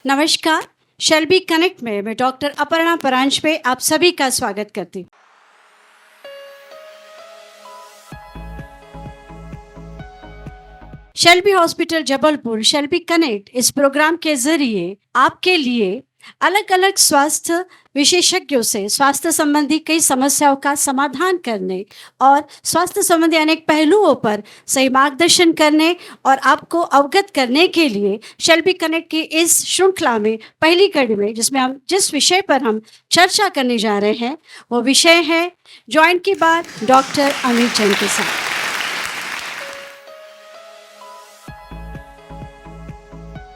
नमस्कार। Shelby connect में मैं डॉक्टर अपर्णा परांज पे आप सभी का स्वागत करती हूँ। Shelby hospital Jabalpur Shelby connect इस प्रोग्राम के जरिए आपके लिए अलग अलग स्वास्थ्य विशेषज्ञों से स्वास्थ्य संबंधी कई समस्याओं का समाधान करने और स्वास्थ्य संबंधी अनेक पहलुओं पर सही मार्गदर्शन करने और आपको अवगत करने के लिए शेल्बी कनेक्ट की इस श्रृंखला में पहली कड़ी में जिस विषय पर हम चर्चा करने जा रहे हैं वो विषय है जॉइंट की बात डॉक्टर अमित जैन के साथ।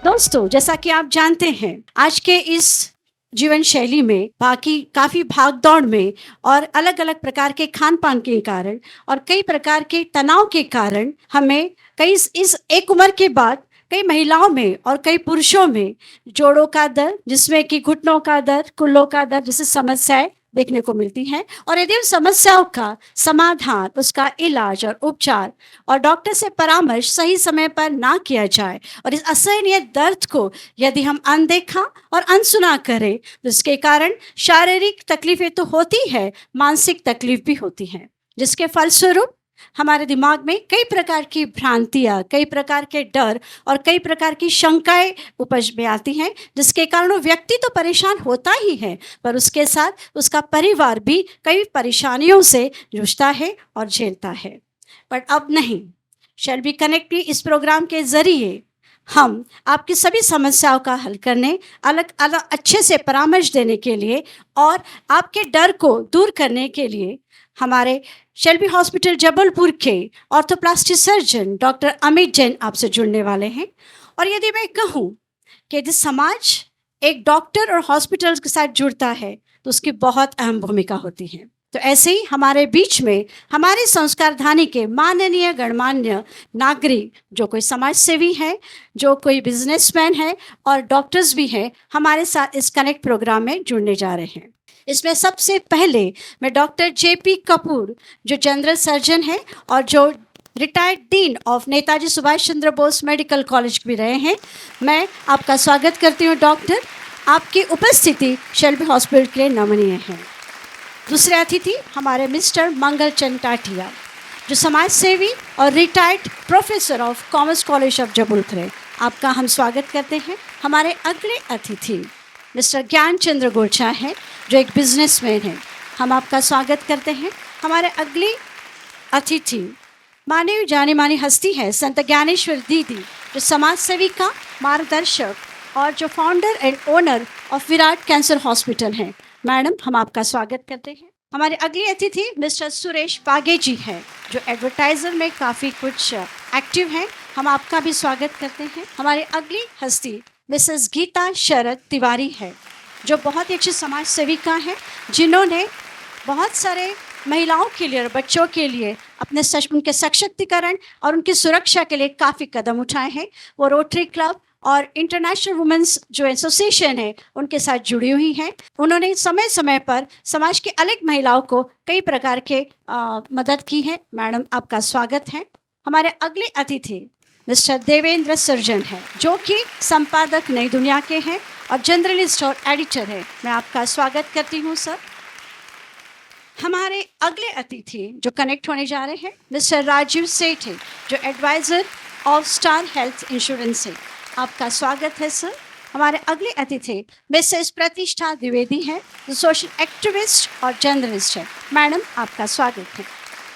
दोस्तों, जैसा कि आप जानते हैं आज के इस जीवन शैली में बाकी काफी भागदौड़ में और अलग अलग प्रकार के खान पान के कारण और कई प्रकार के तनाव के कारण हमें कई इस एक उम्र के बाद कई महिलाओं में और कई पुरुषों में जोड़ों का दर्द, जिसमें कि घुटनों का दर्द, कुल्लों का दर्द जैसी समस्याएं देखने को मिलती हैं। और यदि उन समस्याओं का समाधान, उसका इलाज और उपचार और डॉक्टर से परामर्श सही समय पर ना किया जाए और इस असहनीय दर्द को यदि हम अनदेखा और अनसुना करें तो इसके कारण शारीरिक तकलीफें तो होती है, मानसिक तकलीफ भी होती है, जिसके फलस्वरूप हमारे दिमाग में कई प्रकार की भ्रांतियां, कई प्रकार के डर और कई प्रकार की शंकाएं उपज में आती हैं, जिसके कारण वो व्यक्ति तो परेशान होता ही है पर उसके साथ उसका परिवार भी कई परेशानियों से जूझता है और झेलता है। पर अब नहीं, शेल्बी कनेक्ट की इस प्रोग्राम के जरिए हम आपकी सभी समस्याओं का हल करने, अलग अलग अच्छे से परामर्श देने के लिए और आपके डर को दूर करने के लिए हमारे शेल्बी हॉस्पिटल जबलपुर के ऑर्थोप्लास्टी सर्जन डॉक्टर अमित जैन आपसे जुड़ने वाले हैं। और यदि मैं कहूँ कि यदि समाज एक डॉक्टर और हॉस्पिटल के साथ जुड़ता है तो उसकी बहुत अहम भूमिका होती है। तो ऐसे ही हमारे बीच में हमारे संस्कारधानी के माननीय गणमान्य नागरिक, जो कोई समाज सेवी है, जो कोई बिजनेसमैन है और डॉक्टर्स भी हैं, हमारे साथ इस कनेक्ट प्रोग्राम में जुड़ने जा रहे हैं। इसमें सबसे पहले मैं डॉक्टर जेपी कपूर, जो जनरल सर्जन है और जो retired dean of Netaji Subhash Chandra Bose medical college भी रहे हैं, मैं आपका स्वागत करती हूँ। डॉक्टर, आपकी उपस्थिति शेल्बी हॉस्पिटल के लिए नमनीय है। दूसरे अतिथि हमारे मिस्टर मंगल चंद टाटिया, जो समाज सेवी और retired professor of commerce college of Jabalpur है, आपका हम स्वागत करते हैं। हमारे अगले अतिथि मिस्टर ज्ञान चंद्र गोरछा है, जो एक बिजनेसमैन है, हम आपका स्वागत करते हैं। हमारे अगली अतिथि माननीय जानी मानी हस्ती है संत ज्ञानेश्वर दीदी, जो समाज सेविका, मार्गदर्शक और जो founder and owner of Virat cancer hospital हैं। मैडम, हम आपका स्वागत करते हैं। हमारे अगले अतिथि मिस्टर सुरेश पागे जी हैं, जो एडवर्टाइजर में काफ़ी कुछ एक्टिव हैं, हम आपका भी स्वागत करते हैं। हमारी अगली हस्ती मिसेस गीता शरद तिवारी है, जो बहुत ही अच्छी समाज सेविका हैं, जिन्होंने बहुत सारे महिलाओं के लिए और बच्चों के लिए उनके सशक्तिकरण और उनकी सुरक्षा के लिए काफ़ी कदम उठाए हैं। वो रोटरी क्लब और इंटरनेशनल वुमेन्स जो एसोसिएशन है उनके साथ जुड़ी हुई हैं। उन्होंने समय समय पर समाज की अलग महिलाओं को कई प्रकार के मदद की है। मैडम, आपका स्वागत है। हमारे अगले अतिथि मिस्टर देवेंद्र सर्जन है, जो कि संपादक नई दुनिया के हैं और जर्नलिस्ट और एडिटर है। मैं आपका स्वागत करती हूँ सर। हमारे अगले अतिथि जो कनेक्ट होने जा रहे हैं मिस्टर राजीव सेठ है, जो advisor of Star Health Insurance है, आपका स्वागत है सर। हमारे अगले अतिथि मिसेस प्रतिष्ठा द्विवेदी है, जो सोशल एक्टिविस्ट और जर्नलिस्ट है। मैडम, आपका स्वागत है।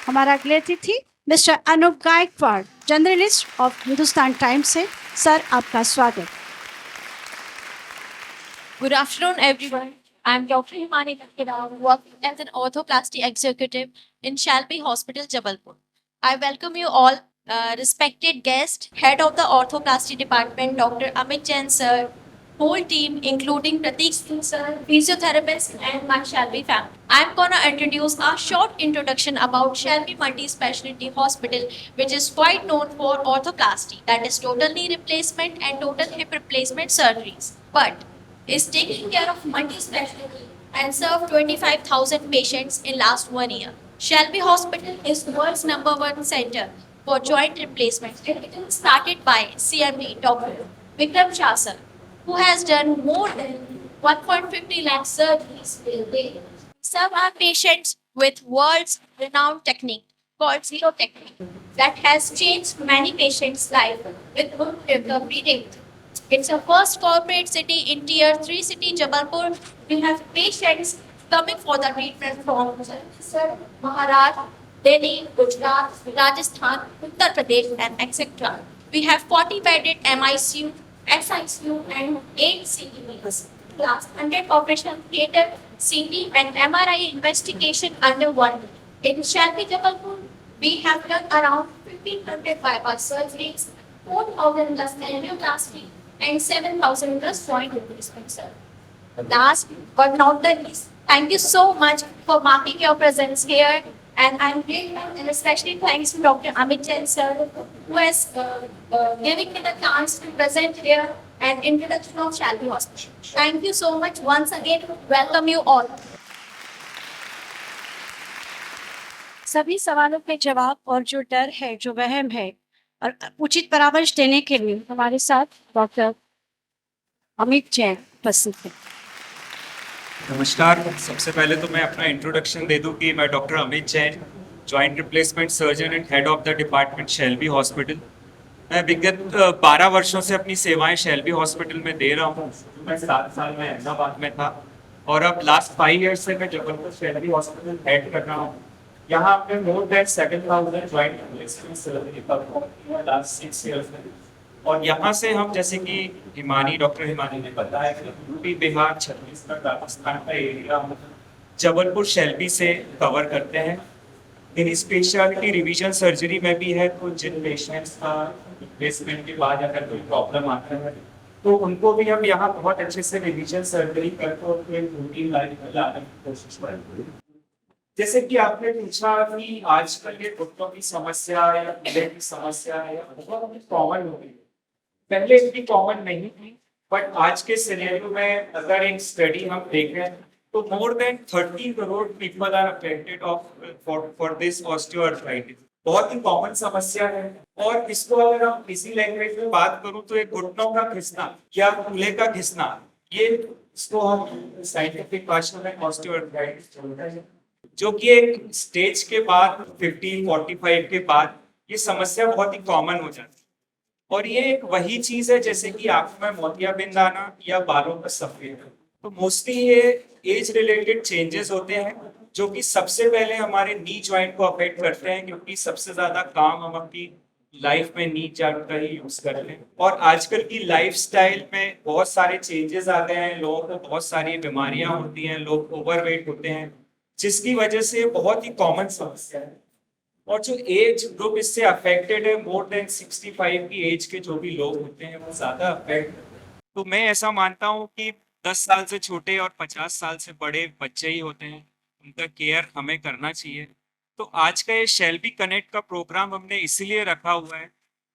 हमारा अगले अतिथि mister Anoop Gaikwad, journalist of Hindustan Times है, सर आपका स्वागत। Good afternoon, everyone. I'm Dr. Himani Takkira, working as an orthoplasty executive in Shalby Hospital, Jabalpur. I welcome you all, respected guest, head of the orthoplasty department, Dr. Amit Jain sir, whole team, including Pratik Singh sir, physiotherapist, and my Shalby family. I'm gonna introduce a short introduction about Shalby Multi-Speciality Hospital, which is quite known for orthoplasty, that is total knee replacement and total hip replacement surgeries. But is taking care of multi-specialty and served 25,000 patients in last 1 year. Shalby Hospital is world's #1 center for joint replacement. It started by CMD Dr. Vikram Shah sir. who has done more than 1.50 lakh surgeries a day. Some are patients with world's renowned technique called zero technique that has changed many patients' life with good recovery rate. It's a first corporate city in tier 3 city Jabalpur. We have patients coming for the treatment from Chhattisgarh, Maharashtra, Delhi, Gujarat, Rajasthan, Uttar Pradesh, and etc. We have 40 bedded MICU, SICU, and 8 CEUs, plus 100 operational theatre, CT, and MRI investigation under one. In Shalby Jabalpur, we have done around 1,500 bypass surgeries, 4,000 plus angioplasty, and 7,000 plus joint replacement surgery. Last but not the least, thank you so much for marking your presence here. And I'm grateful, and especially thanks to Dr. Amit Jain sir, who has given me the chance to present here an introduction of Shalby Hospital. Thank you so much once again. Welcome you all. सभी सवालों के जवाब और जो डर है, जो वहम है और उचित परामर्श देने के लिए हमारे साथ डॉक्टर अमित जैन उपस्थित हैं। नमस्कार। सबसे पहले तो मैं अपना इंट्रोडक्शन दे दूं कि मैं doctor Amit Jain, joint replacement surgeon and head of the department Shalby hospital. मैं विगत 12 वर्षों से अपनी सेवाएं शैल्बी हॉस्पिटल में दे रहा हूं। मैं 7 साल में अहमदाबाद में था और अब लास्ट 5 ईयर्स से मैं जबलपुर शैल्बी हॉस्पिटल हेड कर रहा हूं। यहाँ पे more than 7,000 joint replacement surgery का लास्ट 6 ईयर्स में। और यहाँ से हम, जैसे कि डॉक्टर हिमानी ने बताया कि यूपी, बिहार, छत्तीसगढ़, राजस्थान का एरिया जबलपुर शैल्बी से कवर करते हैं। इन स्पेशलिटी रिवीजन सर्जरी में भी है, तो जिन पेशेंट्स का रिप्लेसमेंट के बाद अगर कोई प्रॉब्लम आता है तो उनको भी हम यहाँ बहुत अच्छे से रिवीजन सर्जरी करके उनके रूटीन लाइफ में लाने की कोशिश करेंगे। जैसे कि आपने पूछा कि आजकल ये घुटनों की समस्या या गले की समस्या है बहुत कॉमन हो गई है। पहले इतनी कॉमन नहीं थी, बट आज के सिनेरियो में अगर एक स्टडी हम देखें तो more than 30 crore people are affected for this osteoarthritis. बहुत ही कॉमन समस्या है और इसको अगर हम इसी लैंग्वेज में बात करूं तो एक घुटनों का घिसना या कूल्हे का घिसना, ये इसको हम साइंटिफिक भाषा में ऑस्टियोआर्थराइटिस बोलते हैं, जो कि एक स्टेज के बाद 50-45 के बाद ये समस्या बहुत ही कॉमन हो जाती है। और ये एक वही चीज है जैसे कि आंख में मोतियाबिंद आना या बालों पर सफेद। तो मोस्टली ये एज रिलेटेड चेंजेस होते हैं जो कि सबसे पहले हमारे नी जॉइंट को अफेक्ट करते हैं, क्योंकि सबसे ज्यादा काम हम अपनी लाइफ में नी जॉइंट का ही यूज करते हैं। और आजकल की लाइफस्टाइल में बहुत सारे चेंजेस आ गए हैं, लोगों को बहुत सारी बीमारियां होती हैं, लोग ओवरवेट होते हैं, जिसकी वजह से बहुत ही कॉमन समस्या है। और जो एज ग्रुप इससे अफेक्टेड है, मोर देन 65 की एज के जो भी लोग होते हैं वो ज्यादा अफेक्ट। तो मैं ऐसा मानता हूँ कि 10 साल से छोटे और 50 साल से बड़े बच्चे ही होते हैं, उनका केयर हमें करना चाहिए। तो आज का ये शैल्बी कनेक्ट का प्रोग्राम हमने इसीलिए रखा हुआ है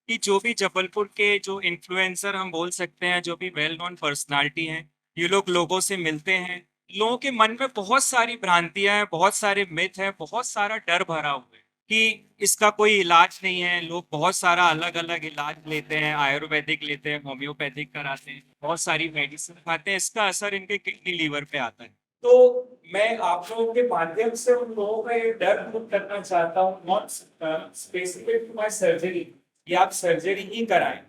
कि जो भी जबलपुर के जो इन्फ्लुएंसर हम बोल सकते हैं, जो भी वेल नोन पर्सनालिटी हैं, ये लोग लोगों से मिलते हैं। लोगों के मन में बहुत सारी भ्रांतियां हैं, बहुत सारे मिथ हैं, बहुत सारा डर भरा हुआ है कि इसका कोई इलाज नहीं है। लोग बहुत सारा अलग अलग इलाज लेते हैं, आयुर्वेदिक लेते हैं, होम्योपैथिक कराते हैं, बहुत सारी मेडिसिन खाते हैं, इसका असर इनके किडनी लीवर पे आता है। तो मैं आप लोगों के माध्यम से उन लोगों का ये डर दूर करना चाहता हूँ, not specific to my surgery कि आप सर्जरी ही कराएं।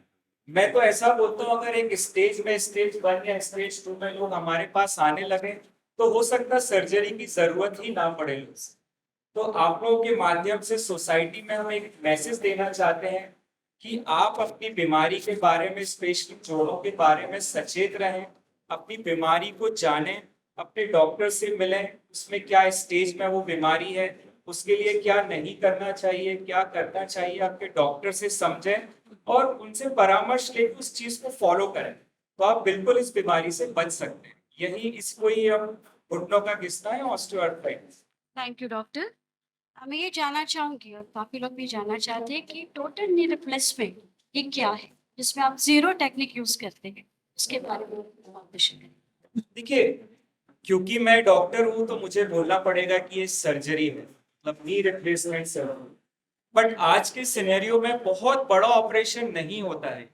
मैं तो ऐसा बोलता हूँ, अगर एक स्टेज 1 या स्टेज 2 में लोग हमारे पास आने लगे तो हो सकता है सर्जरी की जरूरत ही ना पड़े लोग। तो आप लोगों के माध्यम से सोसाइटी में हम एक मैसेज देना चाहते हैं कि आप अपनी बीमारी के बारे में, स्पेशली जोड़ों के बारे में सचेत रहें, अपनी बीमारी को जानें, अपने डॉक्टर से मिलें, उसमें क्या स्टेज में वो बीमारी है, उसके लिए क्या नहीं करना चाहिए, क्या करना चाहिए, आपके डॉक्टर से समझें और उनसे परामर्श लेकर उस चीज को फॉलो करें, तो आप बिल्कुल इस बीमारी से बच सकते हैं। यही इसको ही हम घुटनों का घिसना है, ऑस्टियोआर्थराइटिस। Thank you doctor. मैं ये जानना चाहूंगी और काफी लोग भी जानना चाहते हैं कि टोटल नी रिप्लेसमेंट ये क्या है, जिसमें आप जीरो टेक्निक यूज करते हैं, उसके बारे में मार्गदर्शन करें। देखिए, क्योंकि मैं डॉक्टर हूं तो मुझे बोलना पड़ेगा कि ये सर्जरी है, मतलब नी रिप्लेसमेंट सर्जरी। बट आज के सिनेरियो में बहुत बड़ा ऑपरेशन नहीं होता है।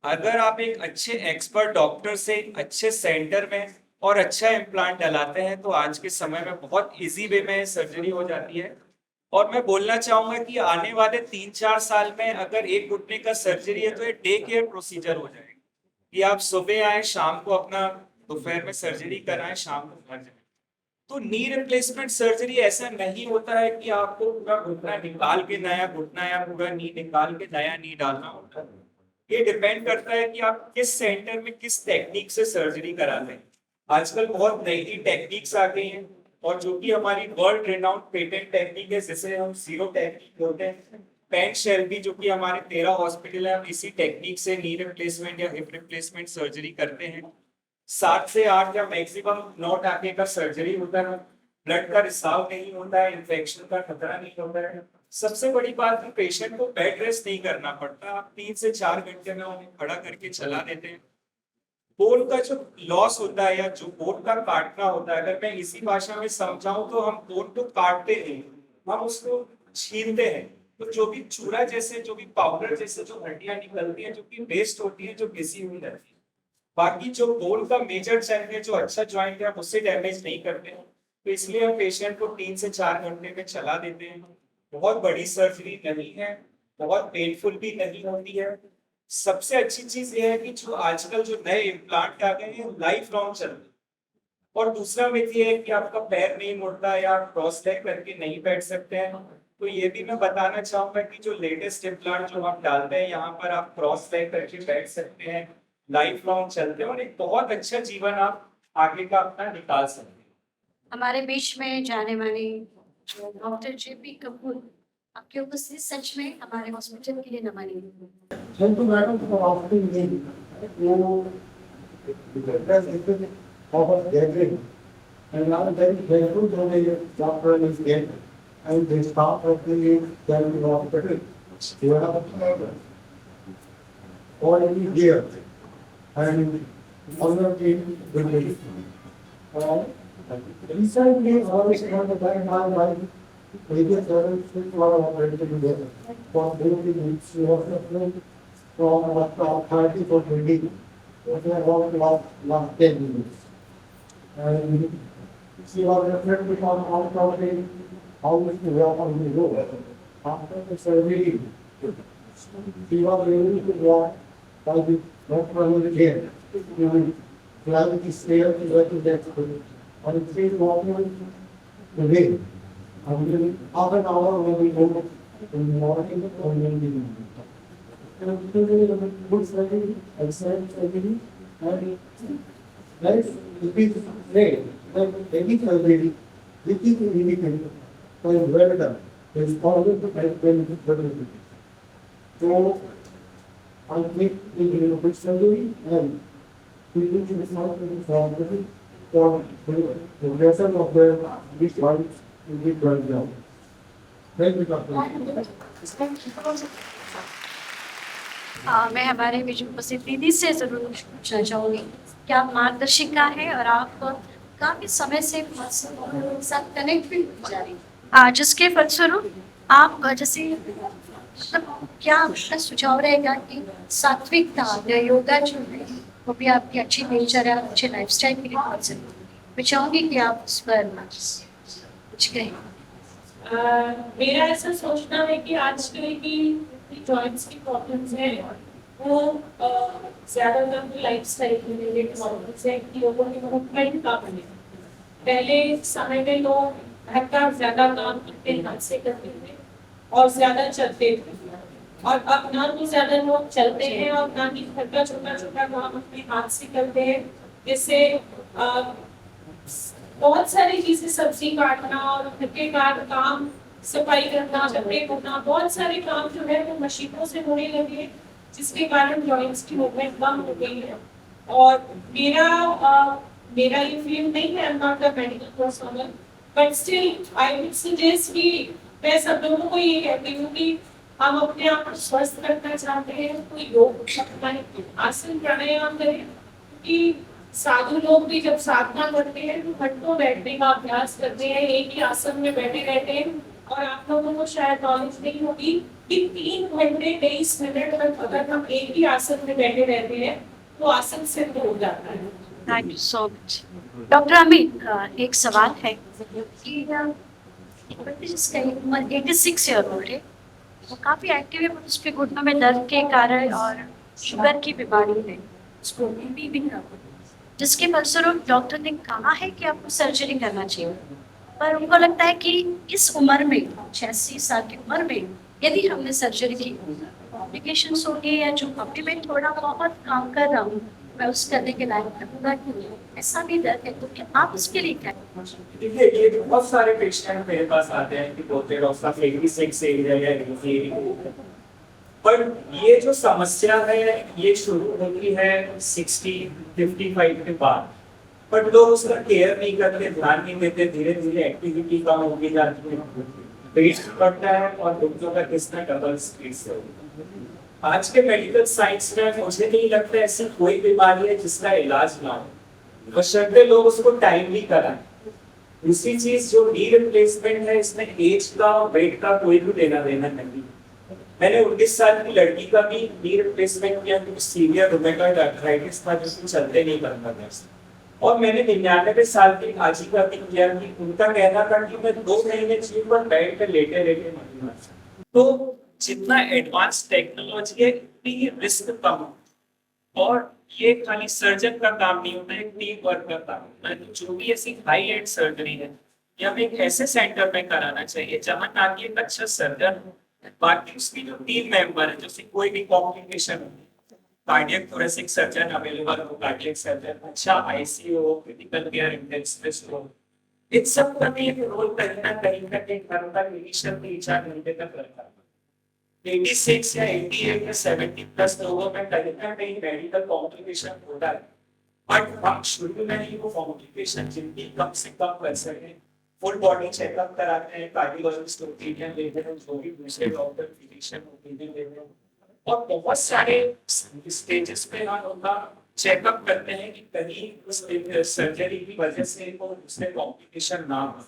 अगर आप एक अच्छे एक्सपर्ट डॉक्टर से अच्छे सेंटर में और अच्छा इम्प्लांट डलाते हैं तो आज के समय में बहुत इजी वे में सर्जरी हो जाती है। और मैं बोलना चाहूंगा कि आने वाले 3-4 साल में अगर एक घुटने का सर्जरी है तो ये डे केयर प्रोसीजर हो जाएगा कि आप सुबह आए, शाम को अपना दोपहर में सर्जरी कराएं, शाम को घर जाएं। तो नी रिप्लेसमेंट सर्जरी ऐसा नहीं होता है कि आपको पूरा घुटना निकाल के नया घुटना या पूरा नी निकाल के नया नी डालना होता है। ये डिपेंड करता है कि आप किस सेंटर में किस टेक्निक से सर्जरी कराते हैं। आजकल बहुत नई नई टेक्निक्स आ गई हैं और जो कि हमारी वर्ल्ड रेनाउंड पेटेंट टेक्निक है जिसे हम जीरो टेक्निक बोलते हैं। पेन शेल्बी जो कि हमारे 13 हॉस्पिटल है, हम इसी टेक्निक से नी रिप्लेसमेंट या हिप रिप्लेसमेंट सर्जरी करते हैं। 7 से 8 या मैक्सिमम 9 टाके का सर्जरी होता है। ब्लड का रिसाव नहीं होता है, इन्फेक्शन का खतरा नहीं होता है। सबसे बड़ी बात है पेशेंट को बेड रेस्ट नहीं करना पड़ता। आप 3 से 4 घंटे में उन्हें खड़ा करके चला देते हैं। बोन का जो लॉस होता है या जो बोन का काटना होता है, अगर मैं इसी भाषा में समझाऊं तो हम बोन को काटते नहीं, हम उसको छीलते हैं। तो जो भी चूरा जैसे, जो भी पाउडर जैसे जो हड्डियां निकलती हैं, जो कि वेस्ट होती है, जो घिसी हुई रहती है, बाकी जो बोन का मेजर चंक है, जो अच्छा ज्वाइंट है, हम उससे डैमेज नहीं करते हैं। तो इसलिए हम पेशेंट को 3 से 4 घंटे में चला देते हैं। बहुत बड़ी सर्जरी नहीं है, बहुत पेनफुल भी नहीं होती है। सबसे अच्छी चीज ये है कि जो आजकल जो नए इम्प्लांट आ गए हैं लाइफ लॉन्ग चलते हैं। और दूसरा मिथ ये है कि आपका पैर नहीं मुड़ता या आप क्रॉस लेग करके नहीं बैठ सकते हैं। तो ये भी मैं बताना चाहूंगा कि जो लेटेस्ट इम्प्लांट जो आप डालते हैं यहाँ पर आप क्रॉस लेग करके बैठ सकते हैं, लाइफ लॉन्ग चलते हैं और एक बहुत अच्छा जीवन आप आगे का अपना निकाल सकते हैं। हमारे बीच में जाने वाले डॉक्टर जेपी कपूर, आपकी उपस्थिति सच में हमारे हॉस्पिटल के लिए नमनीय है। Thank you, madam, for asking me. You address it of a gathering. And I'm very grateful to the doctor is here and the staff of the Delhi hospital. You have already here and honor team with me. Recently, I was going to buy my wife. Previous services were already together. For duty needs, she was suffering from about 30 to 20. It was about last 10 minutes. And she was referred from out of the house to walk on the road. After the surgery, she was able to walk by the doctor over there. And gravity stairs to get to that school. And she is walking the way. Until half an hour when we go in the morning or in the evening. And good surgery, excellent surgery, and let's repeat say that any surgery which is independent and well done is always the best benefit for the patient. So I think we will do surgery and we will be responsible for the lesson of the this one. मैं हमारे बीच उपस्थित दीदी से जरूर पूछना चाहूँगी कि आप मार्गदर्शिका है और आप काफी समय से साथ कनेक्ट भी हो जा रही हैं, जिसके फलस्वरूप आप जैसे मतलब क्या आपका सुझाव रहेगा कि सात्विकता या योगा जो है वो भी आपकी अच्छी दिनचर्या, अच्छे लाइफस्टाइल के लिए बहुत जरूरी है। मैं चाहूँगी कि आप उस पर कुछ कहें। मेरा ऐसा सोचना है कि आजकल की जॉइंट्स की प्रॉब्लम्स हैं वो ज़्यादातर लाइफस्टाइल रिलेटेड प्रॉब्लम्स हैं कि लोगों की मूवमेंट कम है। पहले समय में लोग घर का ज़्यादा काम अपने हाथ से करते थे और ज़्यादा चलते थे, और अब ना तो ज़्यादा लोग चलते हैं और ना ही घर का छोटा छोटा काम अपने हाथ से करते हैं, जिससे बहुत सारी चीजें, सब्जी काटना और घर के काम, सफाई करना, कपड़े धोना, बहुत सारे काम जो है वो मशीनों से होने लगे, जिसके कारण जॉइंट्स की मूवमेंट कम हो गई है। और मेरा ये फील्ड नहीं है, I am not a medical personnel, but still I would suggest कि मैं सब लोगों को ये कहती हूँ कि हम अपने आप को स्वस्थ रखना चाहते हैं तो योग अपनाएं, आसन प्राणायाम करें। कि साधु लोग भी जब साधना करते हैं तो घंटों बैठने का अभ्यास करते हैं, एक ही आसन में बैठे रहते हैं। और आप लोगों को शायद नॉलेज नहीं होगी कि 3 घंटे 23 मिनट तक अगर हम एक ही आसन में बैठे रहते हैं तो आसन सिद्ध हो जाता है। Thank you so much. Doctor Amit, एक सवाल है कि जिसका उम्र 86 ईयर ओल्ड है, वो काफ़ी एक्टिव है, पर उसके घुटनों में दर्द के कारण और शुगर की बीमारी है, उसको बीपी भी है, जिसके फलस्वरूप डॉक्टर ने कहा है कि आपको सर्जरी करना चाहिए। पर उनको लगता है कि इस उम्र में, 86 साल की उम्र में, यदि हमने सर्जरी की, कॉम्प्लिकेशंस होंगे, या जो अभी मैं थोड़ा बहुत काम कर रहा हूँ, मैं उस करने के लायक रहूँगा कि नहीं, ऐसा भी डर है। तो क्या आप उसके लिए क्या करेंगे? देखिए, ये बहुत सारे पेशेंट मेरे पास आते हैं कि बोलते हैं डॉक्टर साहब 86 एज है या 80। पर ये जो समस्या है ये शुरू होती है 55 के बाद, पर लोग उसका केयर नहीं करते, ध्यान नहीं देते, धीरे धीरे एक्टिविटी कम होगी जाती है, वेट बढ़ता है और डॉक्टरों का किस्सा डबल स्पीड से होता है। आज के मेडिकल साइंस में मुझे नहीं लगता ऐसी कोई बीमारी है जिसका इलाज ना हो, बशर्ते लोग उसको टाइमली कराएं। दूसरी चीज जो नी रिप्लेसमेंट है, इसमें एज का और वेट का कोई भी लेना देना नहीं। मैंने 19 साल की लड़की का भी नी रिप्लेसमेंट किया क्योंकि सीवियर रूमेटॉइड आर्थराइटिस था जिसको चलते नहीं करता था। और मैंने 99 साल की आजी का भी किया कि उनका कहना था कि मैं 2 महीने चीज पर बेड पे लेटे लेटे मरूंगा। तो जितना एडवांस टेक्नोलॉजी है उतनी रिस्क कम है। और ये खाली सर्जन का काम नहीं होता है, एक टीम वर्क का काम होता है। तो जो भी ऐसी हाई एंड सर्जरी है ये हमें एक ऐसे सेंटर में कराना चाहिए जहां ना कि एक अच्छा सर्जन हो, बाकी उसकी जो टीम मेंबर है, जैसे कोई भी कॉम्प्लिकेशन हो, कार्डियक थोरेसिक सर्जन अवेलेबल हो, कार्डियक सर्जन, अच्छा आईसीयू हो, क्रिटिकल केयर इंटेंसिविस्ट हो, इन सब का भी एक रोल कहीं ना कहीं हर इनिशियल 3-4 घंटे तक रहता है। 86 या 88 या 70 प्लस लोगों में कहीं ना कहीं मेडिकल कॉम्प्लिकेशन होता है, बट हम शुरू में ही वो कॉम्प्लिकेशन जितनी कम से कम कर सके फुल बॉडी चेकअप कराते हैं, कार्डियोलॉजिस्ट ओपिनियन लेते हैं, जो भी दूसरे डॉक्टर फिजिशियन ओपिनियन लेते हैं, और बहुत सारे स्टेजेस पे हम उनका चेकअप करते हैं कि कहीं उस सर्जरी की वजह से वो दूसरे कॉम्प्लिकेशन ना हो।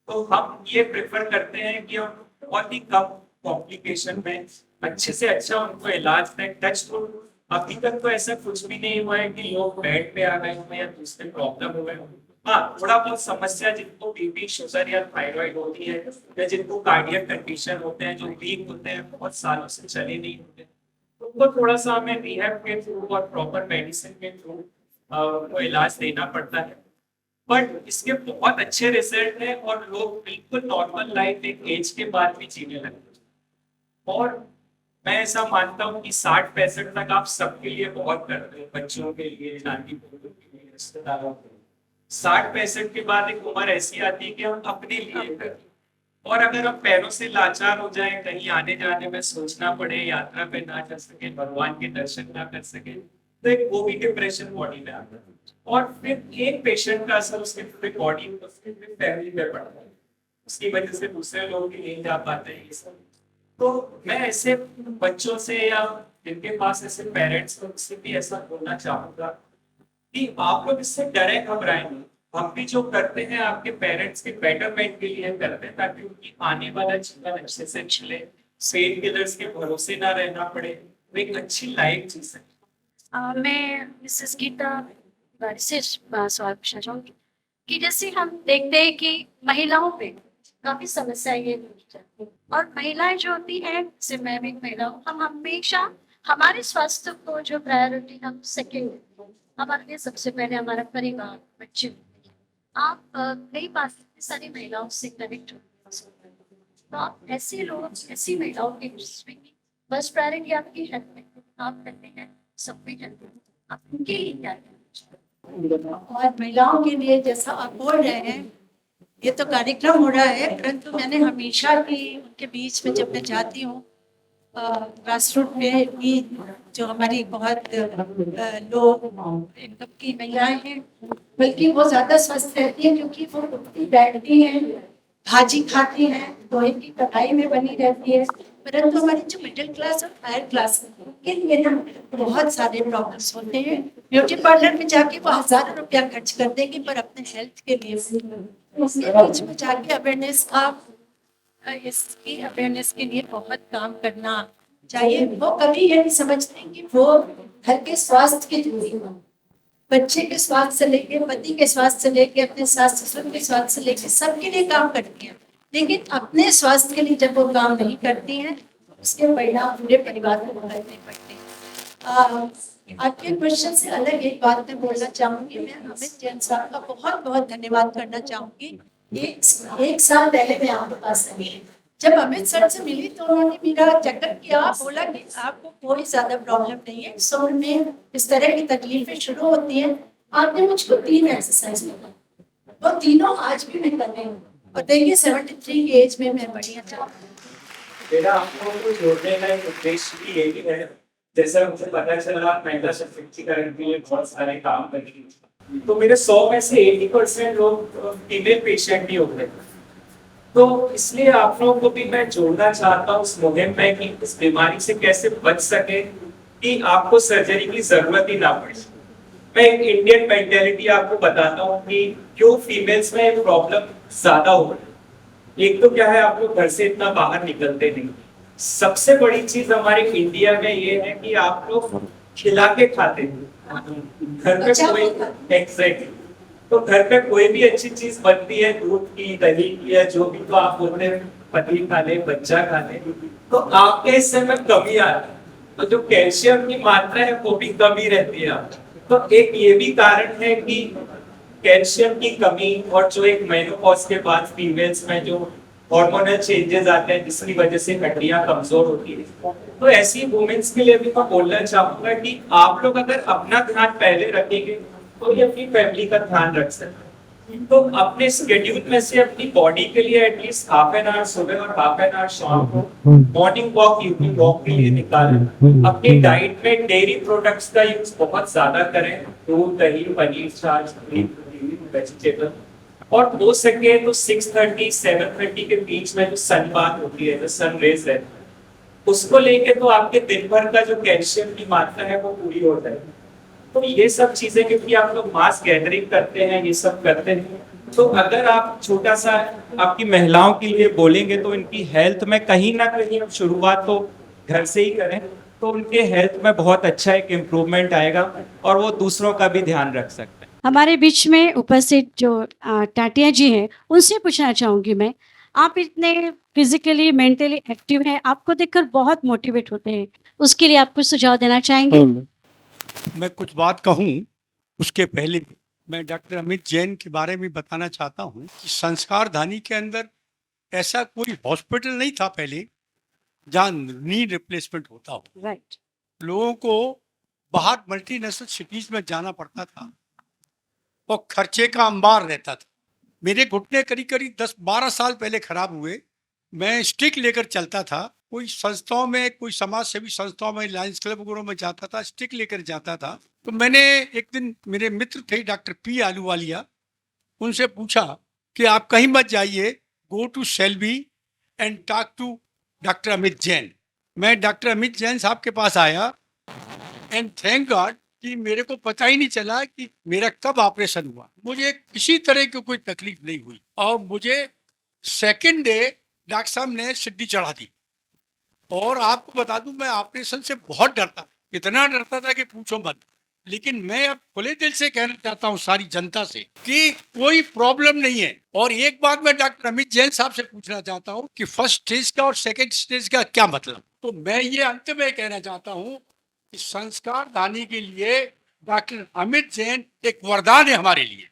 तो हम ये प्रेफर करते हैं कि हम बहुत ही कम कॉम्प्लिकेशन में अच्छे से अच्छा उनको इलाज में टच को। अभी तक तो ऐसा कुछ भी नहीं हुआ है कि लोग बेड पे आ गए हों या दूसरे प्रॉब्लम हुए हों। हाँ, थोड़ा बहुत समस्या जिनको बीपी शुगर या थायराइड होती है या जिनको कार्डियक कंडीशन होते हैं जो वीक होते हैं, बहुत सालों से चले नहीं होते, उनको थोड़ा सा हमें रिहैब के थ्रू और प्रॉपर मेडिसिन के थ्रू उनको इलाज देना पड़ता है। बट इसके बहुत अच्छे रिजल्ट हैं और लोग बिल्कुल नॉर्मल लाइफ एक एज के बाद भी जीने लगते हैं। और मैं ऐसा मानता हूँ कि 60-65 तक आप सबके लिए बहुत करते हैं, बच्चों के लिए, नानी पोतों के लिए, रिश्तेदारों के लिए। 60-65 के बाद एक उम्र ऐसी आती है कि हम अपने लिए करें। और अगर हम पैरों से लाचार हो जाए, कहीं आने जाने में सोचना पड़े, यात्रा पे ना जा सके, भगवान के दर्शन ना कर सके, तो एक वो भी डिप्रेशन बॉडी में आता है। और फिर एक पेशेंट का असर उसके पूरे बॉडी में, उसके पूरी फैमिली में पड़ता है। उसकी वजह से दूसरे लोग भी नहीं जा पाते हैं ये सब। तो मैं ऐसे बच्चों से या जिनके पास ऐसे पेरेंट्स हैं उनसे भी ऐसा बोलना चाहूंगा कि आप लोग इससे डरे घबराएं नहीं। हम भी जो करते हैं आपके पेरेंट्स के बेटरमेंट के लिए करते हैं, ताकि उनकी आने वाला जीवन अच्छे से चले, पेन किलर्स के भरोसे ना रहना पड़े, वो एक अच्छी लाइफ जी सके। मैं मिसेस गीता तिवारी से सवाल पूछना चाहूँगी कि जैसे हम देखते हैं कि महिलाओं पे काफी समस्याएं ये होती हैं, और महिलाएं जो होती हैं, जैसे मैं भी एक महिला हूँ, हम हमेशा हमारे स्वास्थ्य को जो प्रायोरिटी हम सेकेंड देते हैं, हमारे लिए सबसे पहले हमारा परिवार, बच्चे होते हैं। आप कई बार इतनी सारी महिलाओं से कनेक्ट होते हैं, तो आप ऐसे लोग, ऐसी महिलाओं के फर्स्ट प्रायोरिटी आपकी हेल्थ में, आप करते हैं सब भी करते हैं, आप उनके लिए क्या करते हैं? और महिलाओं के लिए जैसा आप बोल रहे हैं, ये तो कार्यक्रम हो रहा है, परंतु मैंने हमेशा ही उनके बीच में जब मैं जाती हूँ, ग्रास रूट पे भी जो हमारी बहुत लो इनकम की महिलाएं हैं, बल्कि वो ज्यादा स्वस्थ रहती हैं क्योंकि वो उठती बैठती हैं, भाजी खाती हैं, तो इनकी कढ़ाई में बनी रहती है। परंतु हमारी जो मिडिल क्लास और हायर क्लास के लिए ना बहुत सारे प्रॉब्लम्स होते हैं। ब्यूटी पार्लर में जाके वो हज़ारों रुपया खर्च कर देंगे, पर अपने हेल्थ के लिए उसके बीच में जाके अवेयरनेस का इसकी अवेयरनेस के लिए बहुत काम करना चाहिए। वो कभी ये नहीं समझते कि वो घर के स्वास्थ्य की जुड़ी हो, बच्चे के स्वास्थ्य से लेके, पति के स्वास्थ्य से लेके, अपने सास ससुर के स्वास्थ्य से लेके सबके लिए काम करती हैं, लेकिन अपने स्वास्थ्य के लिए जब वो काम नहीं करती हैं, उसके परिणाम पूरे परिवार को भुगतने पड़ते हैं। आपके क्वेश्चन से अलग एक बात मैं बोलना चाहूंगी। मैं अमित जैन साहब का बहुत बहुत धन्यवाद करना चाहूंगी। एक साल पहले मैं आपके पास आई, जब अमित सर से मिली तो उन्होंने मेरा चेकअप किया, बोला कि आपको कोई ज्यादा प्रॉब्लम नहीं है, सो में इस तरह की तकलीफें शुरू होती हैं। आपने मुझको 3 एक्सरसाइज बताई, वो तीनों आज भी मैं कर रही हूँ, और देखिए 73 की एज में मैं बढ़िया चल रही हूँ। मेरा आप लोगों को जोड़ने का एक उद्देश्य भी यही है, जैसे मुझे पता चला आप महिला सशक्तिकरण के लिए बहुत सारे काम कर रही हैं, तो मेरे 100 में से 80% लोग फीमेल पेशेंट ही होते हैं। तो इसलिए आप लोगों को भी मैं जोड़ना चाहता हूँ उस मुहिम में कि इस बीमारी से कैसे बच सके कि आपको सर्जरी की जरूरत ही ना पड़े। मैं एक इंडियन मेंटेलिटी आपको बताता हूँ कि क्यों फीमेल्स में प्रॉब्लम ज्यादा हो रही है। एक तो क्या है, आप लोग घर से इतना बाहर निकलते नहीं। सबसे बड़ी चीज हमारे इंडिया में ये है कि आप लोग खिला के खाते हैं, घर पे कोई एग्जैक्टली, तो घर पे कोई भी अच्छी चीज बनती है, दूध की, दही की या जो भी, तो आप बोलते हैं पति खा ले, बच्चा खा ले, तो आपके हिस्से में कमी आ रही है, तो जो कैल्शियम की मात्रा है वो भी कमी रहती है आप। तो एक ये भी कारण है कि कैल्शियम की कमी, और जो एक मेनोपॉज के बाद फीमेल्स में जो हार्मोनल चेंजेस आते हैं जिसकी वजह से हड्डियां कमजोर होती है। तो ऐसी वुमेन्स के लिए भी मैं बोलना चाहूंगा कि आप लोग अगर अपना ध्यान पहले रखेंगे तो ये अपनी फैमिली का ध्यान रख सकते हैं। तो अपने स्केड्यूल में से अपनी बॉडी के लिए एटलीस्ट हाफ एन आवर सुबह और हाफ एन आवर शाम को मॉर्निंग वॉक, इवनिंग वॉक के लिए निकालें। अपनी डाइट में डेयरी प्रोडक्ट्स का यूज बहुत ज्यादा करें, दूध, दही, पनीर, छाछ, वेजिटेबल, और हो सके तो 6:30 7:30 के बीच में जो सन बाथ होती है, जो सन रेज है, उसको लेके तो आपके दिन भर का जो कैल्शियम की मात्रा है वो पूरी हो जाएगी। तो ये सब चीजें, क्योंकि आप लोग मास गैदरिंग करते हैं, ये सब करते हैं, तो अगर आप छोटा सा आपकी महिलाओं के लिए बोलेंगे तो इनकी हेल्थ में कहीं ना कहीं अब शुरुआत तो घर से ही करें, तो उनके हेल्थ में बहुत अच्छा एक इम्प्रूवमेंट आएगा और वो दूसरों का भी ध्यान रख सकते हैं। हमारे बीच में उपस्थित जो टाटिया जी हैं, उनसे पूछना चाहूंगी मैं, आप इतने फिजिकली मेंटली एक्टिव हैं, आपको देखकर बहुत मोटिवेट होते हैं, उसके लिए आप कुछ सुझाव देना चाहेंगे? मैं कुछ बात कहूँ उसके पहले मैं डॉक्टर अमित जैन के बारे में बताना चाहता हूँ कि संस्कारधानी के अंदर ऐसा कोई हॉस्पिटल नहीं था पहले जहाँ नी रिप्लेसमेंट होता हो। राइट। लोगों को बाहर मल्टीनेशनल सिटीज में जाना पड़ता था और खर्चे का अंबार रहता था। मेरे घुटने करीब करीब 10-12 साल पहले खराब हुए। मैं स्टिक लेकर चलता था, कोई संस्थाओं में, कोई समाज सेवी संस्थाओं में, लायंस क्लब वगैरह में जाता था, स्टिक लेकर जाता था। तो मैंने एक दिन, मेरे मित्र थे डॉक्टर पी आलूवालिया, उनसे पूछा कि आप कहीं मत जाइए, go to Shalby and talk to doctor Amit Jain. मैं डॉक्टर अमित जैन साहब के पास आया एंड थैंक गॉड कि मेरे को पता ही नहीं चला कि मेरा कब ऑपरेशन हुआ। मुझे किसी तरह की कोई तकलीफ नहीं हुई और मुझे सेकंड डे डॉक्टर साहब ने सिड्डी चढ़ा दी। और आपको बता दूं, मैं ऑपरेशन से बहुत डरता, इतना डरता था कि पूछो मत। लेकिन मैं अब खुले दिल से कहना चाहता हूँ सारी जनता से कि कोई प्रॉब्लम नहीं है। और एक बात मैं डॉक्टर अमित जैन साहब से पूछना चाहता हूँ कि फर्स्ट स्टेज का और सेकंड स्टेज का क्या मतलब। तो मैं ये अंत में कहना चाहता हूँ कि संस्कार दानी के लिए डॉक्टर अमित जैन एक वरदान है हमारे लिए।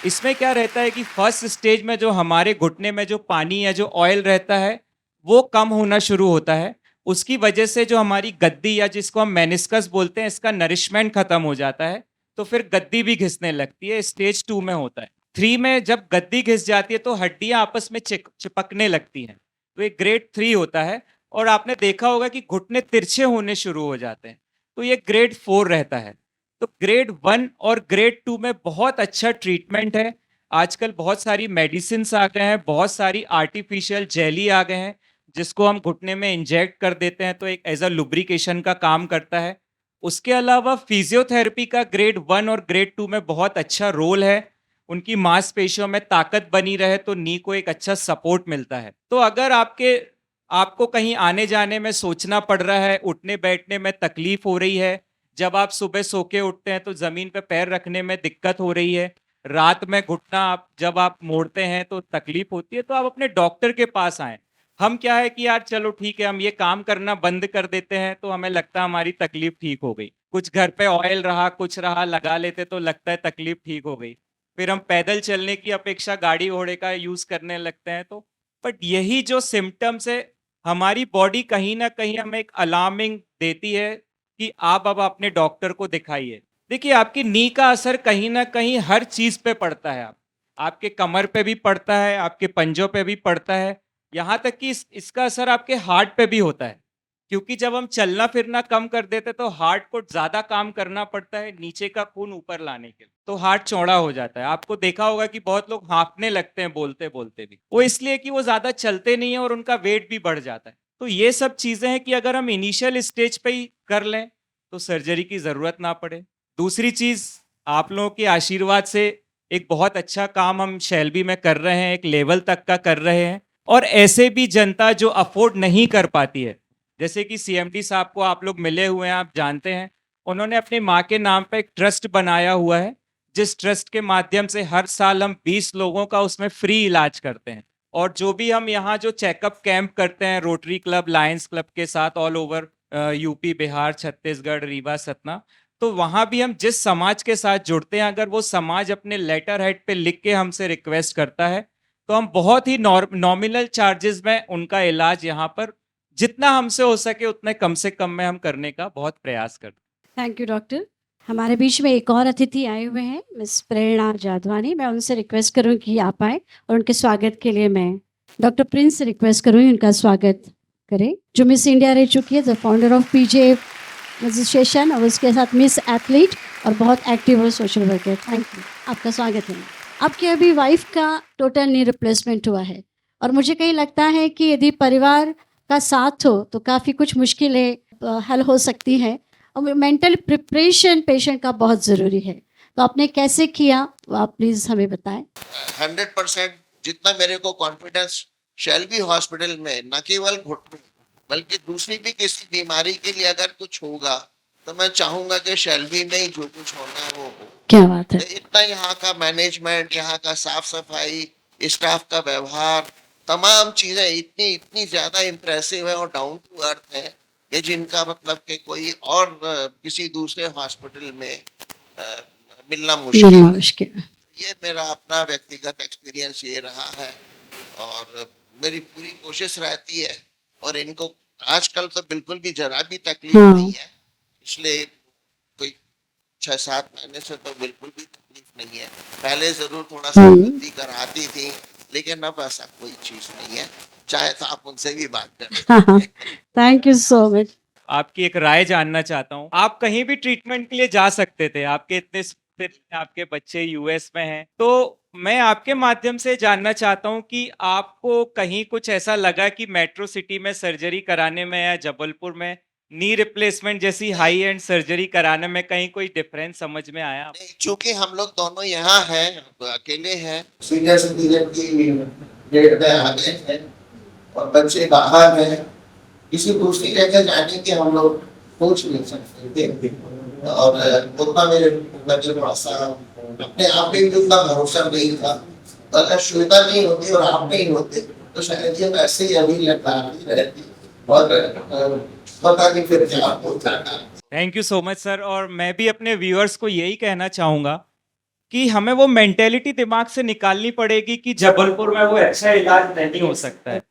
इसमें क्या रहता है कि फर्स्ट स्टेज में जो हमारे घुटने में जो पानी या जो ऑयल रहता है वो कम होना शुरू होता है। उसकी वजह से जो हमारी गद्दी या जिसको हम मेनिस्कस बोलते हैं, इसका नरिशमेंट खत्म हो जाता है, तो फिर गद्दी भी घिसने लगती है। स्टेज 2 में होता है। 3 में जब गद्दी घिस जाती है तो हड्डियां आपस में चिपकने लगती हैं, तो एक ग्रेड 3 होता है। और आपने देखा होगा कि घुटने तिरछे होने शुरू हो जाते हैं, तो ये ग्रेड 4 रहता है। तो ग्रेड 1 और ग्रेड 2 में बहुत अच्छा ट्रीटमेंट है। आजकल बहुत सारी मेडिसिन आ गए हैं, बहुत सारी आर्टिफिशियल जेली आ गए हैं जिसको हम घुटने में इंजेक्ट कर देते हैं, तो एक एज अ लुब्रिकेशन का काम करता है। उसके अलावा फिजियोथेरेपी का ग्रेड 1 और ग्रेड 2 में बहुत अच्छा रोल है। उनकी मांसपेशियों में ताकत बनी रहे, तो नी को एक अच्छा सपोर्ट मिलता है। तो अगर आपको कहीं आने जाने में सोचना पड़ रहा है, उठने बैठने में तकलीफ हो रही है, जब आप सुबह सो के उठते हैं तो जमीन पे पैर रखने में दिक्कत हो रही है, रात में घुटना जब आप मोड़ते हैं तो तकलीफ होती है, तो आप अपने डॉक्टर के पास आएं। हम क्या है कि यार चलो ठीक है, हम ये काम करना बंद कर देते हैं तो हमें लगता है हमारी तकलीफ ठीक हो गई, कुछ घर पे ऑयल रहा कुछ रहा लगा लेते तो लगता है तकलीफ ठीक हो गई, फिर हम पैदल चलने की अपेक्षा गाड़ी घोड़े का यूज करने लगते हैं। तो बट यही जो सिम्टम्स है, हमारी बॉडी कहीं ना कहीं हमें एक अलार्मिंग देती है कि आप अब अपने डॉक्टर को दिखाइए। देखिए, आपकी नी का असर कहीं ना कहीं हर चीज पे पड़ता है। आपके कमर पे भी पड़ता है, आपके पंजों पे भी पड़ता है, यहाँ तक कि इसका असर आपके हार्ट पे भी होता है, क्योंकि जब हम चलना फिरना कम कर देते तो हार्ट को ज्यादा काम करना पड़ता है नीचे का खून ऊपर लाने के लिए, तो हार्ट चौड़ा हो जाता है। आपको देखा होगा कि बहुत लोग हाँफने लगते हैं बोलते बोलते भी, वो इसलिए कि वो ज्यादा चलते नहीं है और उनका वेट भी बढ़ जाता है। तो ये सब चीजें हैं कि अगर हम इनिशियल स्टेज पे ही कर लें तो सर्जरी की जरूरत ना पड़े। दूसरी चीज, आप लोगों के आशीर्वाद से एक बहुत अच्छा काम हम शैलबी में कर रहे हैं, एक लेवल तक का कर रहे हैं, और ऐसे भी जनता जो अफोर्ड नहीं कर पाती है, जैसे कि सीएमडी साहब को आप लोग मिले हुए हैं, आप जानते हैं, उन्होंने अपनी माँ के नाम पे एक ट्रस्ट बनाया हुआ है, जिस ट्रस्ट के माध्यम से हर साल हम 20 लोगों का उसमें फ्री इलाज करते हैं। और जो भी हम यहाँ जो चेकअप कैंप करते हैं रोटरी क्लब, लायंस क्लब के साथ all over UP, Bihar, Chhattisgarh, Rewa, Satna, तो वहां भी हम जिस समाज के साथ जुड़ते हैं, अगर वो समाज अपने लेटर हेड पे लिख के हमसे रिक्वेस्ट करता है तो हम बहुत ही नॉमिनल चार्जेस में उनका इलाज यहाँ पर जितना हमसे हो सके उतने कम से कम में हम करने का बहुत प्रयास करते हैं। Thank you doctor. हमारे बीच में एक और अतिथि आए हुए हैं, मिस प्रेरणा जाधवानी। मैं उनसे रिक्वेस्ट करूँ कि आप आए और उनके स्वागत के लिए मैं डॉक्टर प्रिंस से रिक्वेस्ट करूँ उनका स्वागत करें, जो मिस इंडिया रह चुकी है, the founder of PJ registration, और उसके साथ मिस एथलीट और बहुत एक्टिव और सोशल वर्कर। थैंक यू, आपका स्वागत है। आपके अभी वाइफ का टोटल नी रिप्लेसमेंट हुआ है, और मुझे कहीं लगता है कि यदि परिवार का साथ हो तो काफ़ी कुछ मुश्किलें हल हो सकती हैं, और मेंटल प्रिपरेशन पेशेंट का बहुत ज़रूरी है। तो आपने कैसे किया वो आप प्लीज़ हमें बताएं। 100% जितना मेरे को कॉन्फिडेंस शेल्बी हॉस्पिटल में न केवल घुटने बल्कि दूसरी भी किसी बीमारी के लिए अगर कुछ होगा तो मैं चाहूंगा कि शेल्बी में ही जो कुछ होना है वो हो। क्या बात है। इतना यहाँ का मैनेजमेंट, यहाँ का साफ सफाई, स्टाफ का व्यवहार, तमाम चीजें इतनी इतनी ज्यादा इम्प्रेसिव है और डाउन टू अर्थ है कि जिनका मतलब कि कोई और किसी दूसरे हॉस्पिटल में मिलना मुश्किल है। मुश्किल। ये मेरा अपना व्यक्तिगत एक्सपीरियंस ये रहा है, और मेरी पूरी कोशिश रहती है, और इनको आजकल तो बिल्कुल भी जरा भी तकलीफ नहीं है, इसलिए कोई 6-7 महीने से तो बिल्कुल भी तकलीफ नहीं है। पहले जरूर थोड़ा सा गलती कराती थी, लेकिन अब ऐसा कोई चीज नहीं है, चाहे तो आप उनसे भी बात करें। Thank you so much. आपकी एक राय जानना चाहता हूँ, आप कहीं भी ट्रीटमेंट के लिए जा सकते थे, आपके इतने आपके बच्चे यूएस में हैं, तो मैं आपके माध्यम से जानना चाहता हूँ कि आपको कहीं कुछ ऐसा लगा कि मेट्रो सिटी में सर्जरी कराने में या जबलपुर में नी रिप्लेसमेंट जैसी हाई एंड सर्जरी कराने में कहीं कोई डिफरेंस समझ में आया? चूंकि हम लोग दोनों यहाँ हैं, अकेले हैं, सीनियर सिटीजन की डेट में आ गए हैं और बच्चे बाहर हैं, किसी दूसरी जगह जाने की हम लोग सोच नहीं सकते थे, और उतना मेरे पास अपने आप पे भी उतना भरोसा नहीं था। तो अगर सुविधा नहीं होती और आप नहीं होते तो शायद ये वैसे ही अभी लड़ाई रहती, और पता नहीं फिर क्या होता। Thank you so much sir. और मैं भी अपने व्यूअर्स को यही कहना चाहूंगा कि हमें वो मेंटेलिटी दिमाग से निकालनी पड़ेगी कि जबलपुर में वो अच्छा इलाज नहीं हो सकता है।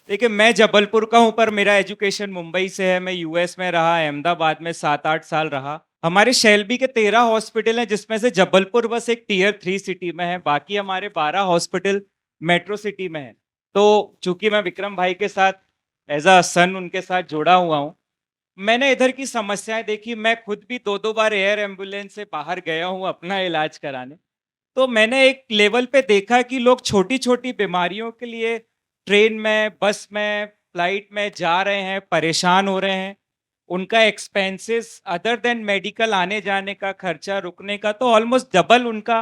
देखिए, मैं जबलपुर का हूं, पर मेरा एजुकेशन मुंबई से है, मैं यूएस में रहा, अहमदाबाद में 7-8 साल रहा। हमारे शेल्बी के 13 हॉस्पिटल हैं, जिसमें से जबलपुर बस एक टियर 3 सिटी में है, बाकी हमारे 12 हॉस्पिटल मेट्रो सिटी में है। तो चूंकि मैं विक्रम भाई के साथ एज अ सन उनके साथ जुड़ा हुआ हूँ, मैंने इधर की समस्याएं देखी। मैं खुद भी 2-2 बार एयर एम्बुलेंस से बाहर गया हूँ अपना इलाज कराने। तो मैंने एक लेवल पे देखा कि लोग छोटी छोटी बीमारियों के लिए ट्रेन में, बस में, फ्लाइट में जा रहे हैं, परेशान हो रहे हैं। उनका एक्सपेंसेस अदर देन मेडिकल आने जाने का खर्चा, रुकने का, तो ऑलमोस्ट डबल उनका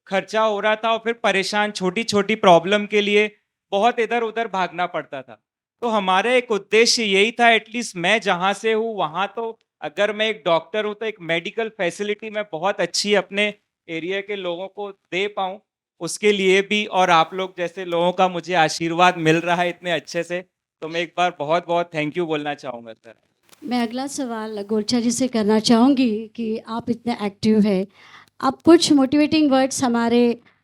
खर्चा हो रहा था और फिर परेशान, छोटी छोटी प्रॉब्लम के लिए बहुत इधर उधर भागना पड़ता था। तो हमारा एक उद्देश्य यही था, एटलीस्ट मैं जहाँ से हूँ वहाँ तो अगर मैं एक डॉक्टर हूँ तो एक मेडिकल फैसिलिटी मैं बहुत अच्छी अपने एरिया के लोगों को दे पाऊँ, उसके लिए भी। और आप लोग जैसे लोगों का मुझे आशीर्वाद मिल रहा है इतने अच्छे से, तो मैं एक बार बहुत बहुत थैंक यू बोलना चाहूँगा सर। मैं अगला सवाल गोलचा जी से करना चाहूँगी कि आप इतने एक्टिव है, आप कुछ मोटिवेटिंग वर्ड्स हमारे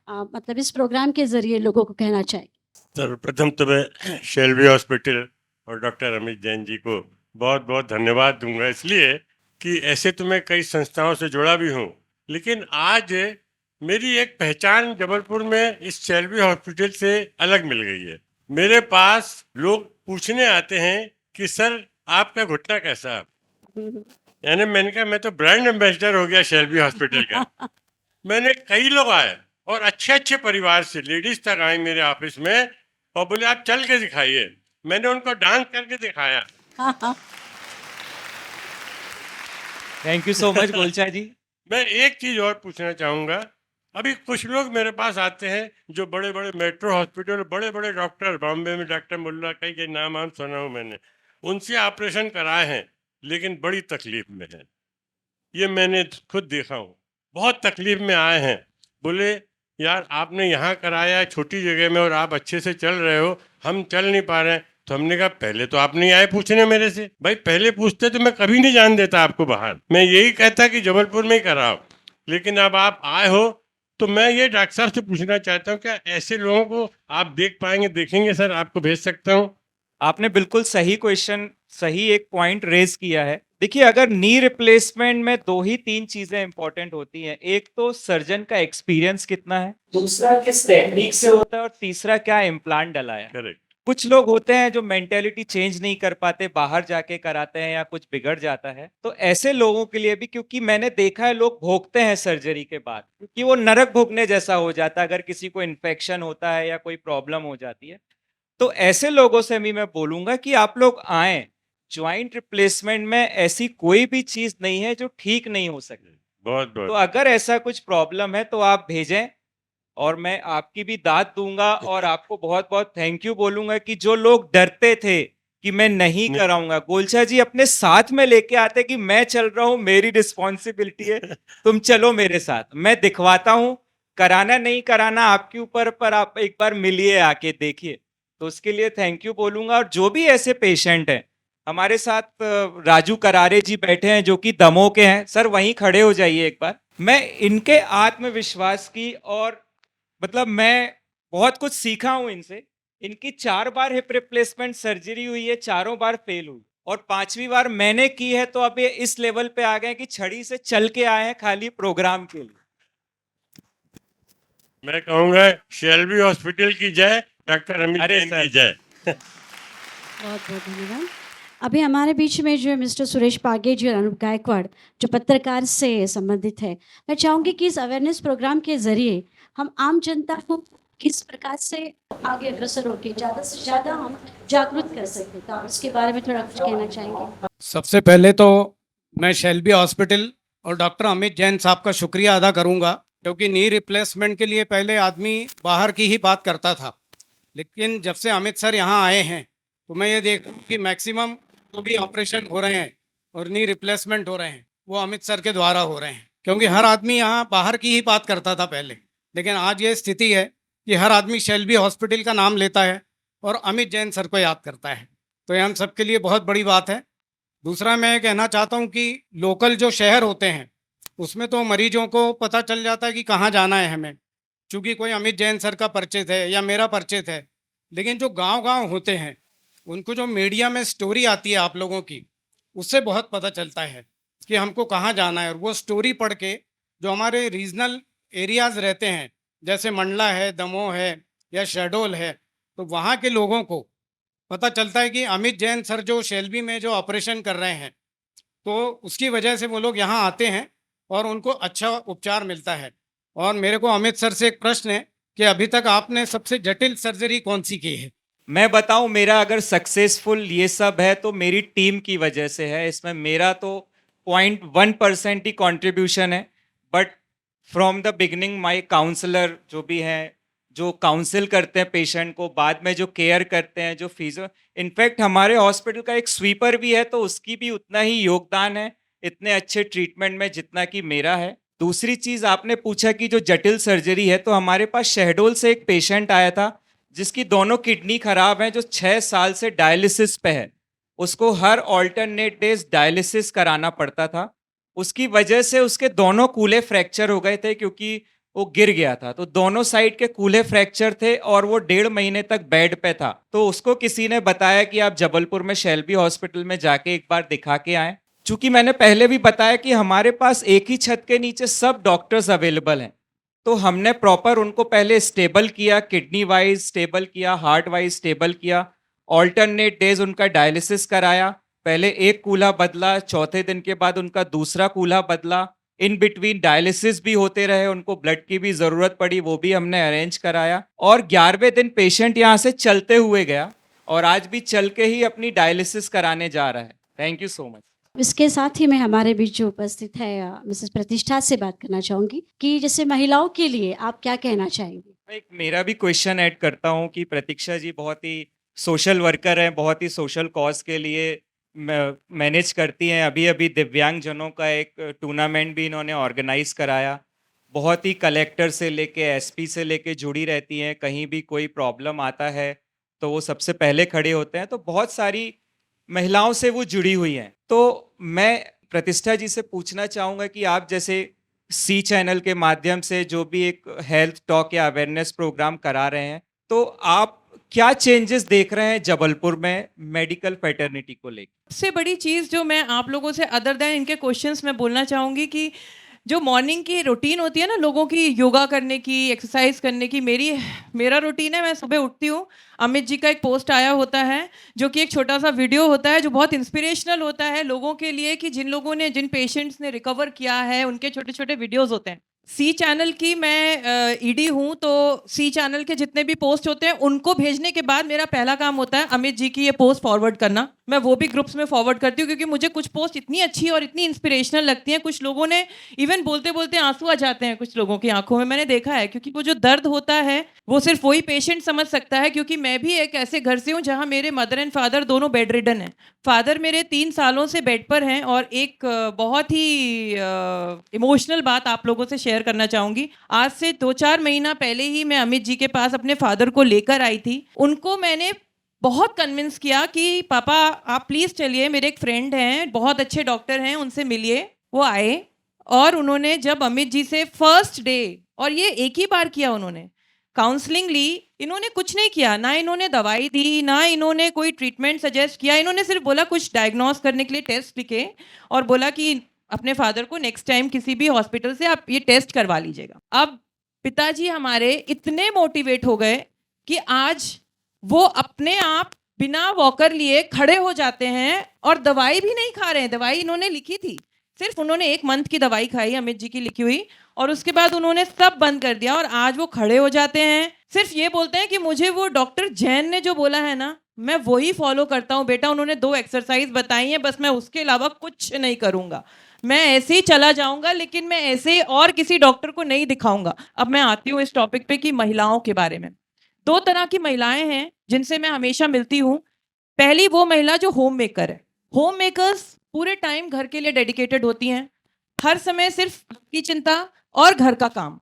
मतलब इस प्रोग्राम के ज़रिए लोगों को कहना चाहिए। सर्वप्रथम तो मैं शेल्बी हॉस्पिटल और डॉक्टर अमित जैन जी को बहुत बहुत धन्यवाद दूंगा, इसलिए कि ऐसे तो मैं कई संस्थाओं से जुड़ा भी हूँ, लेकिन आज मेरी एक पहचान जबलपुर में इस शेल्बी हॉस्पिटल से अलग मिल गई है। मेरे पास लोग पूछने आते हैं कि सर आपका घुटना कैसा है, यानी मैंने कहा मैं तो ब्रांड एम्बेसडर हो गया शेल्बी हॉस्पिटल का। मैंने कई लोग आए और अच्छे अच्छे परिवार से लेडीज तक आई मेरे ऑफिस में और बोले आप चल के दिखाइए। मैंने उनको डांस करके दिखाया। Thank you so much Golcha ji. मैं एक चीज और पूछना चाहूंगा, अभी कुछ लोग मेरे पास आते हैं जो बड़े बड़े मेट्रो हॉस्पिटल, बड़े बड़े डॉक्टर, बॉम्बे में डॉक्टर मुल्ला, कई कई नाम वाम सुना हूं मैंने, उनसे ऑपरेशन कराए हैं लेकिन बड़ी तकलीफ में है। ये मैंने खुद देखा हूँ, बहुत तकलीफ में आए हैं। बोले यार आपने यहाँ कराया है छोटी जगह में और आप अच्छे से चल रहे हो, हम चल नहीं पा रहे हैं। तो हमने कहा पहले तो आप नहीं आए पूछने मेरे से, भाई पहले पूछते तो मैं कभी नहीं जान देता आपको बाहर, मैं यही कहता कि जबलपुर में ही कराओ। लेकिन अब आप आए हो तो मैं ये डॉक्टर साहब से पूछना चाहता हूँ, क्या ऐसे लोगों को आप देख पाएंगे? देखेंगे सर, आपको भेज सकता हूँ? आपने बिल्कुल सही क्वेश्चन, सही एक पॉइंट रेज किया है। देखिए, अगर नी रिप्लेसमेंट में दो ही तीन चीजें इंपॉर्टेंट होती हैं, एक तो सर्जन का एक्सपीरियंस कितना है, दूसरा किस टेक्निक से होता है, और तीसरा क्या इम्प्लांट डलाया। करेक्ट। कुछ लोग होते हैं जो मेंटेलिटी चेंज नहीं कर पाते, बाहर जाके कराते हैं या कुछ बिगड़ जाता है, तो ऐसे लोगों के लिए भी, क्योंकि मैंने देखा है लोग भोगते हैं सर्जरी के बाद, क्योंकि वो नरक भोगने जैसा हो जाता है अगर किसी को इन्फेक्शन होता है या कोई प्रॉब्लम हो जाती है। तो ऐसे लोगों से भी मैं बोलूंगा कि आप लोग आएं। ज्वाइंट रिप्लेसमेंट में ऐसी कोई भी चीज नहीं है जो ठीक नहीं हो सकती। बहुत तो बहुत अगर ऐसा कुछ प्रॉब्लम है तो आप भेजें और मैं आपकी भी दाद दूंगा, और आपको बहुत बहुत थैंक यू बोलूंगा कि जो लोग डरते थे कि मैं नहीं कराऊंगा, गोलचा जी अपने साथ में लेके आते कि मैं चल रहा हूं, मेरी रिस्पॉन्सिबिलिटी है, तुम चलो मेरे साथ, मैं दिखवाता हूं, कराना नहीं कराना आपके ऊपर, पर आप एक बार मिलिए, आके देखिए। तो उसके लिए थैंक यू बोलूंगा। और जो भी ऐसे पेशेंट हैं, हमारे साथ राजू करारे जी बैठे हैं जो कि दमोह के हैं, सर वहीं खड़े हो जाइए एक बार। मैं इनके आत्मविश्वास की, और मतलब मैं बहुत कुछ सीखा हूं इनसे। इनकी 4 बार हिप रिप्लेसमेंट सर्जरी हुई है, चारों बार फेल हुई, और 5वीं बार मैंने की है, तो अब ये इस लेवल पे आ गए कि छड़ी से चल के आए हैं खाली प्रोग्राम के लिए। मैं कहूंगा शेल्बी हॉस्पिटल की जय, डॉक्टर अमित अरे जैन सर। की जय। बहुत बहुत धन्यवाद। अभी हमारे बीच में जो है मिस्टर सुरेश पागे जी और अनूप गायकवाड़, जो पत्रकार से संबंधित है, मैं चाहूँगी कि इस अवेयरनेस प्रोग्राम के जरिए हम आम जनता को किस प्रकार से आगे अग्रसर होकर ज़्यादा से ज़्यादा हम जागरूक कर सकते हैं, तो आप इसके बारे में थोड़ा कुछ कहना चाहेंगे। सबसे पहले तो मैं शेल्बी हॉस्पिटल और डॉक्टर अमित जैन साहब का शुक्रिया अदा करूंगा, क्योंकि नी रिप्लेसमेंट के लिए पहले आदमी बाहर की ही बात करता था, लेकिन जब से अमित सर यहाँ आए हैं तो मैं ये देख रहा हूँ कि मैक्सिमम जो भी ऑपरेशन हो रहे हैं और नी रिप्लेसमेंट हो रहे हैं वो अमित सर के द्वारा हो रहे हैं। क्योंकि हर आदमी यहाँ बाहर की ही बात करता था पहले, लेकिन आज ये स्थिति है कि हर आदमी शेल्बी हॉस्पिटल का नाम लेता है और अमित जैन सर को याद करता है, तो ये हम सबके लिए बहुत बड़ी बात है। दूसरा मैं ये कहना चाहता हूँ कि लोकल जो शहर होते हैं उसमें तो मरीजों को पता चल जाता है कि कहाँ जाना है हमें, चूँकि कोई अमित जैन सर का परिचित है या मेरा परिचित है, लेकिन जो गांव-गांव होते हैं उनको जो मीडिया में स्टोरी आती है आप लोगों की, उससे बहुत पता चलता है कि हमको कहाँ जाना है। और वो स्टोरी पढ़ के जो हमारे रीजनल एरियाज़ रहते हैं, जैसे मंडला है, दमोह है या शहडोल है, तो वहाँ के लोगों को पता चलता है कि अमित जैन सर जो शेल्बी में जो ऑपरेशन कर रहे हैं, तो उसकी वजह से वो लोग यहाँ आते हैं और उनको अच्छा उपचार मिलता है। और मेरे को अमित सर से एक प्रश्न है कि अभी तक आपने सबसे जटिल सर्जरी कौन सी की है? मैं बताऊं, मेरा अगर सक्सेसफुल ये सब है तो मेरी टीम की वजह से है, इसमें मेरा तो 0.1% ही कंट्रीब्यूशन है, but from the beginning my counsellor जो भी हैं, जो काउंसिल करते हैं पेशेंट को, बाद में जो केयर करते हैं, जो फिजियो, इनफैक्ट हमारे हॉस्पिटल का एक स्वीपर भी है, तो उसकी भी उतना ही योगदान है इतने अच्छे ट्रीटमेंट में जितना कि मेरा है। दूसरी चीज़ आपने पूछा कि जो जटिल सर्जरी है, तो हमारे पास शहडोल से एक पेशेंट आया था जिसकी दोनों किडनी खराब हैं, जो 6 साल से डायलिसिस पे है। उसको हर ऑल्टरनेट डेज डायलिसिस कराना पड़ता था। उसकी वजह से उसके दोनों कूल्हे फ्रैक्चर हो गए थे क्योंकि वो गिर गया था, तो दोनों साइड के कूल्हे फ्रैक्चर थे और वो 1.5 महीने तक बेड पे था। तो उसको किसी ने बताया कि आप जबलपुर में शेल्बी हॉस्पिटल में जाके एक बार दिखा के आएं। चूंकि मैंने पहले भी बताया कि हमारे पास एक ही छत के नीचे सब डॉक्टर्स अवेलेबल हैं, तो हमने प्रॉपर उनको पहले स्टेबल किया, किडनी वाइज स्टेबल किया, हार्ट वाइज स्टेबल किया, ऑल्टरनेट डेज उनका डायलिसिस कराया। पहले एक कूल्हा बदला, चौथे दिन के बाद उनका दूसरा कूल्हा बदला, इन बिटवीन डायलिसिस भी होते रहे, उनको ब्लड की भी जरूरत पड़ी, वो भी हमने अरेंज कराया। और 11वें दिन पेशेंट यहाँ से चलते हुए गया और आज भी चल के ही अपनी डायलिसिस कराने जा रहा है। Thank you so much. इसके साथ ही मैं हमारे बीच जो उपस्थित है मिसेस प्रतिष्ठा से बात करना चाहूंगी कि जैसे महिलाओं के लिए आप क्या कहना चाहेंगे। मैं एक मेरा भी क्वेश्चन ऐड करता हूँ कि प्रतीक्षा जी बहुत ही सोशल वर्कर हैं, बहुत ही सोशल कॉज के लिए मैनेज करती हैं। अभी अभी दिव्यांग जनों का एक टूर्नामेंट भी इन्होंने ऑर्गेनाइज कराया। बहुत ही कलेक्टर से लेके एसपी से लेके जुड़ी रहती हैं, कहीं भी कोई प्रॉब्लम आता है तो वो सबसे पहले खड़े होते हैं। तो बहुत सारी महिलाओं से वो जुड़ी हुई हैं। तो मैं प्रतिष्ठा जी से पूछना चाहूँगा कि आप जैसे सी चैनल के माध्यम से जो भी एक हेल्थ टॉक या अवेयरनेस प्रोग्राम करा रहे हैं, तो आप क्या चेंजेस देख रहे हैं जबलपुर में मेडिकल फैटर्निटी को लेकर? सबसे बड़ी चीज़ जो मैं आप लोगों से अदर देन इनके क्वेश्चंस में बोलना चाहूँगी कि जो मॉर्निंग की रूटीन होती है ना लोगों की, योगा करने की, एक्सरसाइज करने की, मेरा रूटीन है, मैं सुबह उठती हूँ, अमित जी का एक पोस्ट आया होता है जो कि एक छोटा सा वीडियो होता है जो बहुत इंस्पिरेशनल होता है लोगों के लिए कि जिन पेशेंट्स ने रिकवर किया है उनके छोटे छोटे वीडियोज़ होते हैं। सी चैनल की मैं ईडी हूँ, तो सी चैनल के जितने भी पोस्ट होते हैं उनको भेजने के बाद मेरा पहला काम होता है अमित जी की ये पोस्ट फॉरवर्ड करना। मैं वो भी ग्रुप्स में फॉरवर्ड करती हूँ क्योंकि मुझे कुछ पोस्ट इतनी अच्छी और इतनी इंस्पिरेशनल लगती हैं। कुछ लोगों ने इवन बोलते बोलते आंसू आ जाते हैं कुछ लोगों की आंखों में, मैंने देखा है, क्योंकि वो जो दर्द होता है वो सिर्फ वही पेशेंट समझ सकता है। क्योंकि मैं भी एक ऐसे घर से हूँ जहाँ मेरे मदर एंड फादर दोनों बेड रिडन हैं। फादर मेरे 3 सालों से बेड पर हैं। और एक बहुत ही इमोशनल बात आप लोगों से शेयर करना चाहूँगी। आज से 2-4 महीना पहले ही मैं अमित जी के पास अपने फादर को लेकर आई थी। उनको मैंने बहुत कन्विंस किया कि पापा आप प्लीज़ चलिए, मेरे एक फ्रेंड हैं, बहुत अच्छे डॉक्टर हैं, उनसे मिलिए। वो आए और उन्होंने जब अमित जी से फर्स्ट डे, और ये एक ही बार किया उन्होंने, काउंसलिंग ली, इन्होंने कुछ नहीं किया, ना इन्होंने दवाई दी, ना इन्होंने कोई ट्रीटमेंट सजेस्ट किया। इन्होंने सिर्फ बोला कुछ डायग्नोस करने के लिए टेस्ट लिखे और बोला कि अपने फादर को नेक्स्ट टाइम किसी भी हॉस्पिटल से आप ये टेस्ट करवा लीजिएगा। अब पिताजी हमारे इतने मोटिवेट हो गए कि आज वो अपने आप बिना वॉकर लिए खड़े हो जाते हैं और दवाई भी नहीं खा रहे हैं। दवाई इन्होंने लिखी थी, सिर्फ उन्होंने 1 मंथ की दवाई खाई अमित जी की लिखी हुई, और उसके बाद उन्होंने सब बंद कर दिया और आज वो खड़े हो जाते हैं। सिर्फ ये बोलते हैं कि मुझे वो डॉक्टर जैन ने जो बोला है ना, मैं वही फॉलो करता हूँ बेटा। उन्होंने 2 एक्सरसाइज बताई हैं, बस मैं उसके अलावा कुछ नहीं करूँगा। मैं ऐसे ही चला जाऊँगा, लेकिन मैं ऐसे और किसी डॉक्टर को नहीं दिखाऊँगा। अब मैं आती हूँ इस टॉपिक पे कि महिलाओं के बारे में। 2 तरह की महिलाएं हैं जिनसे मैं हमेशा मिलती हूँ। पहली वो महिला जो होम मेकर है। होम मेकर्स पूरे टाइम घर के लिए डेडिकेटेड होती हैं, हर समय सिर्फ की चिंता और घर का काम।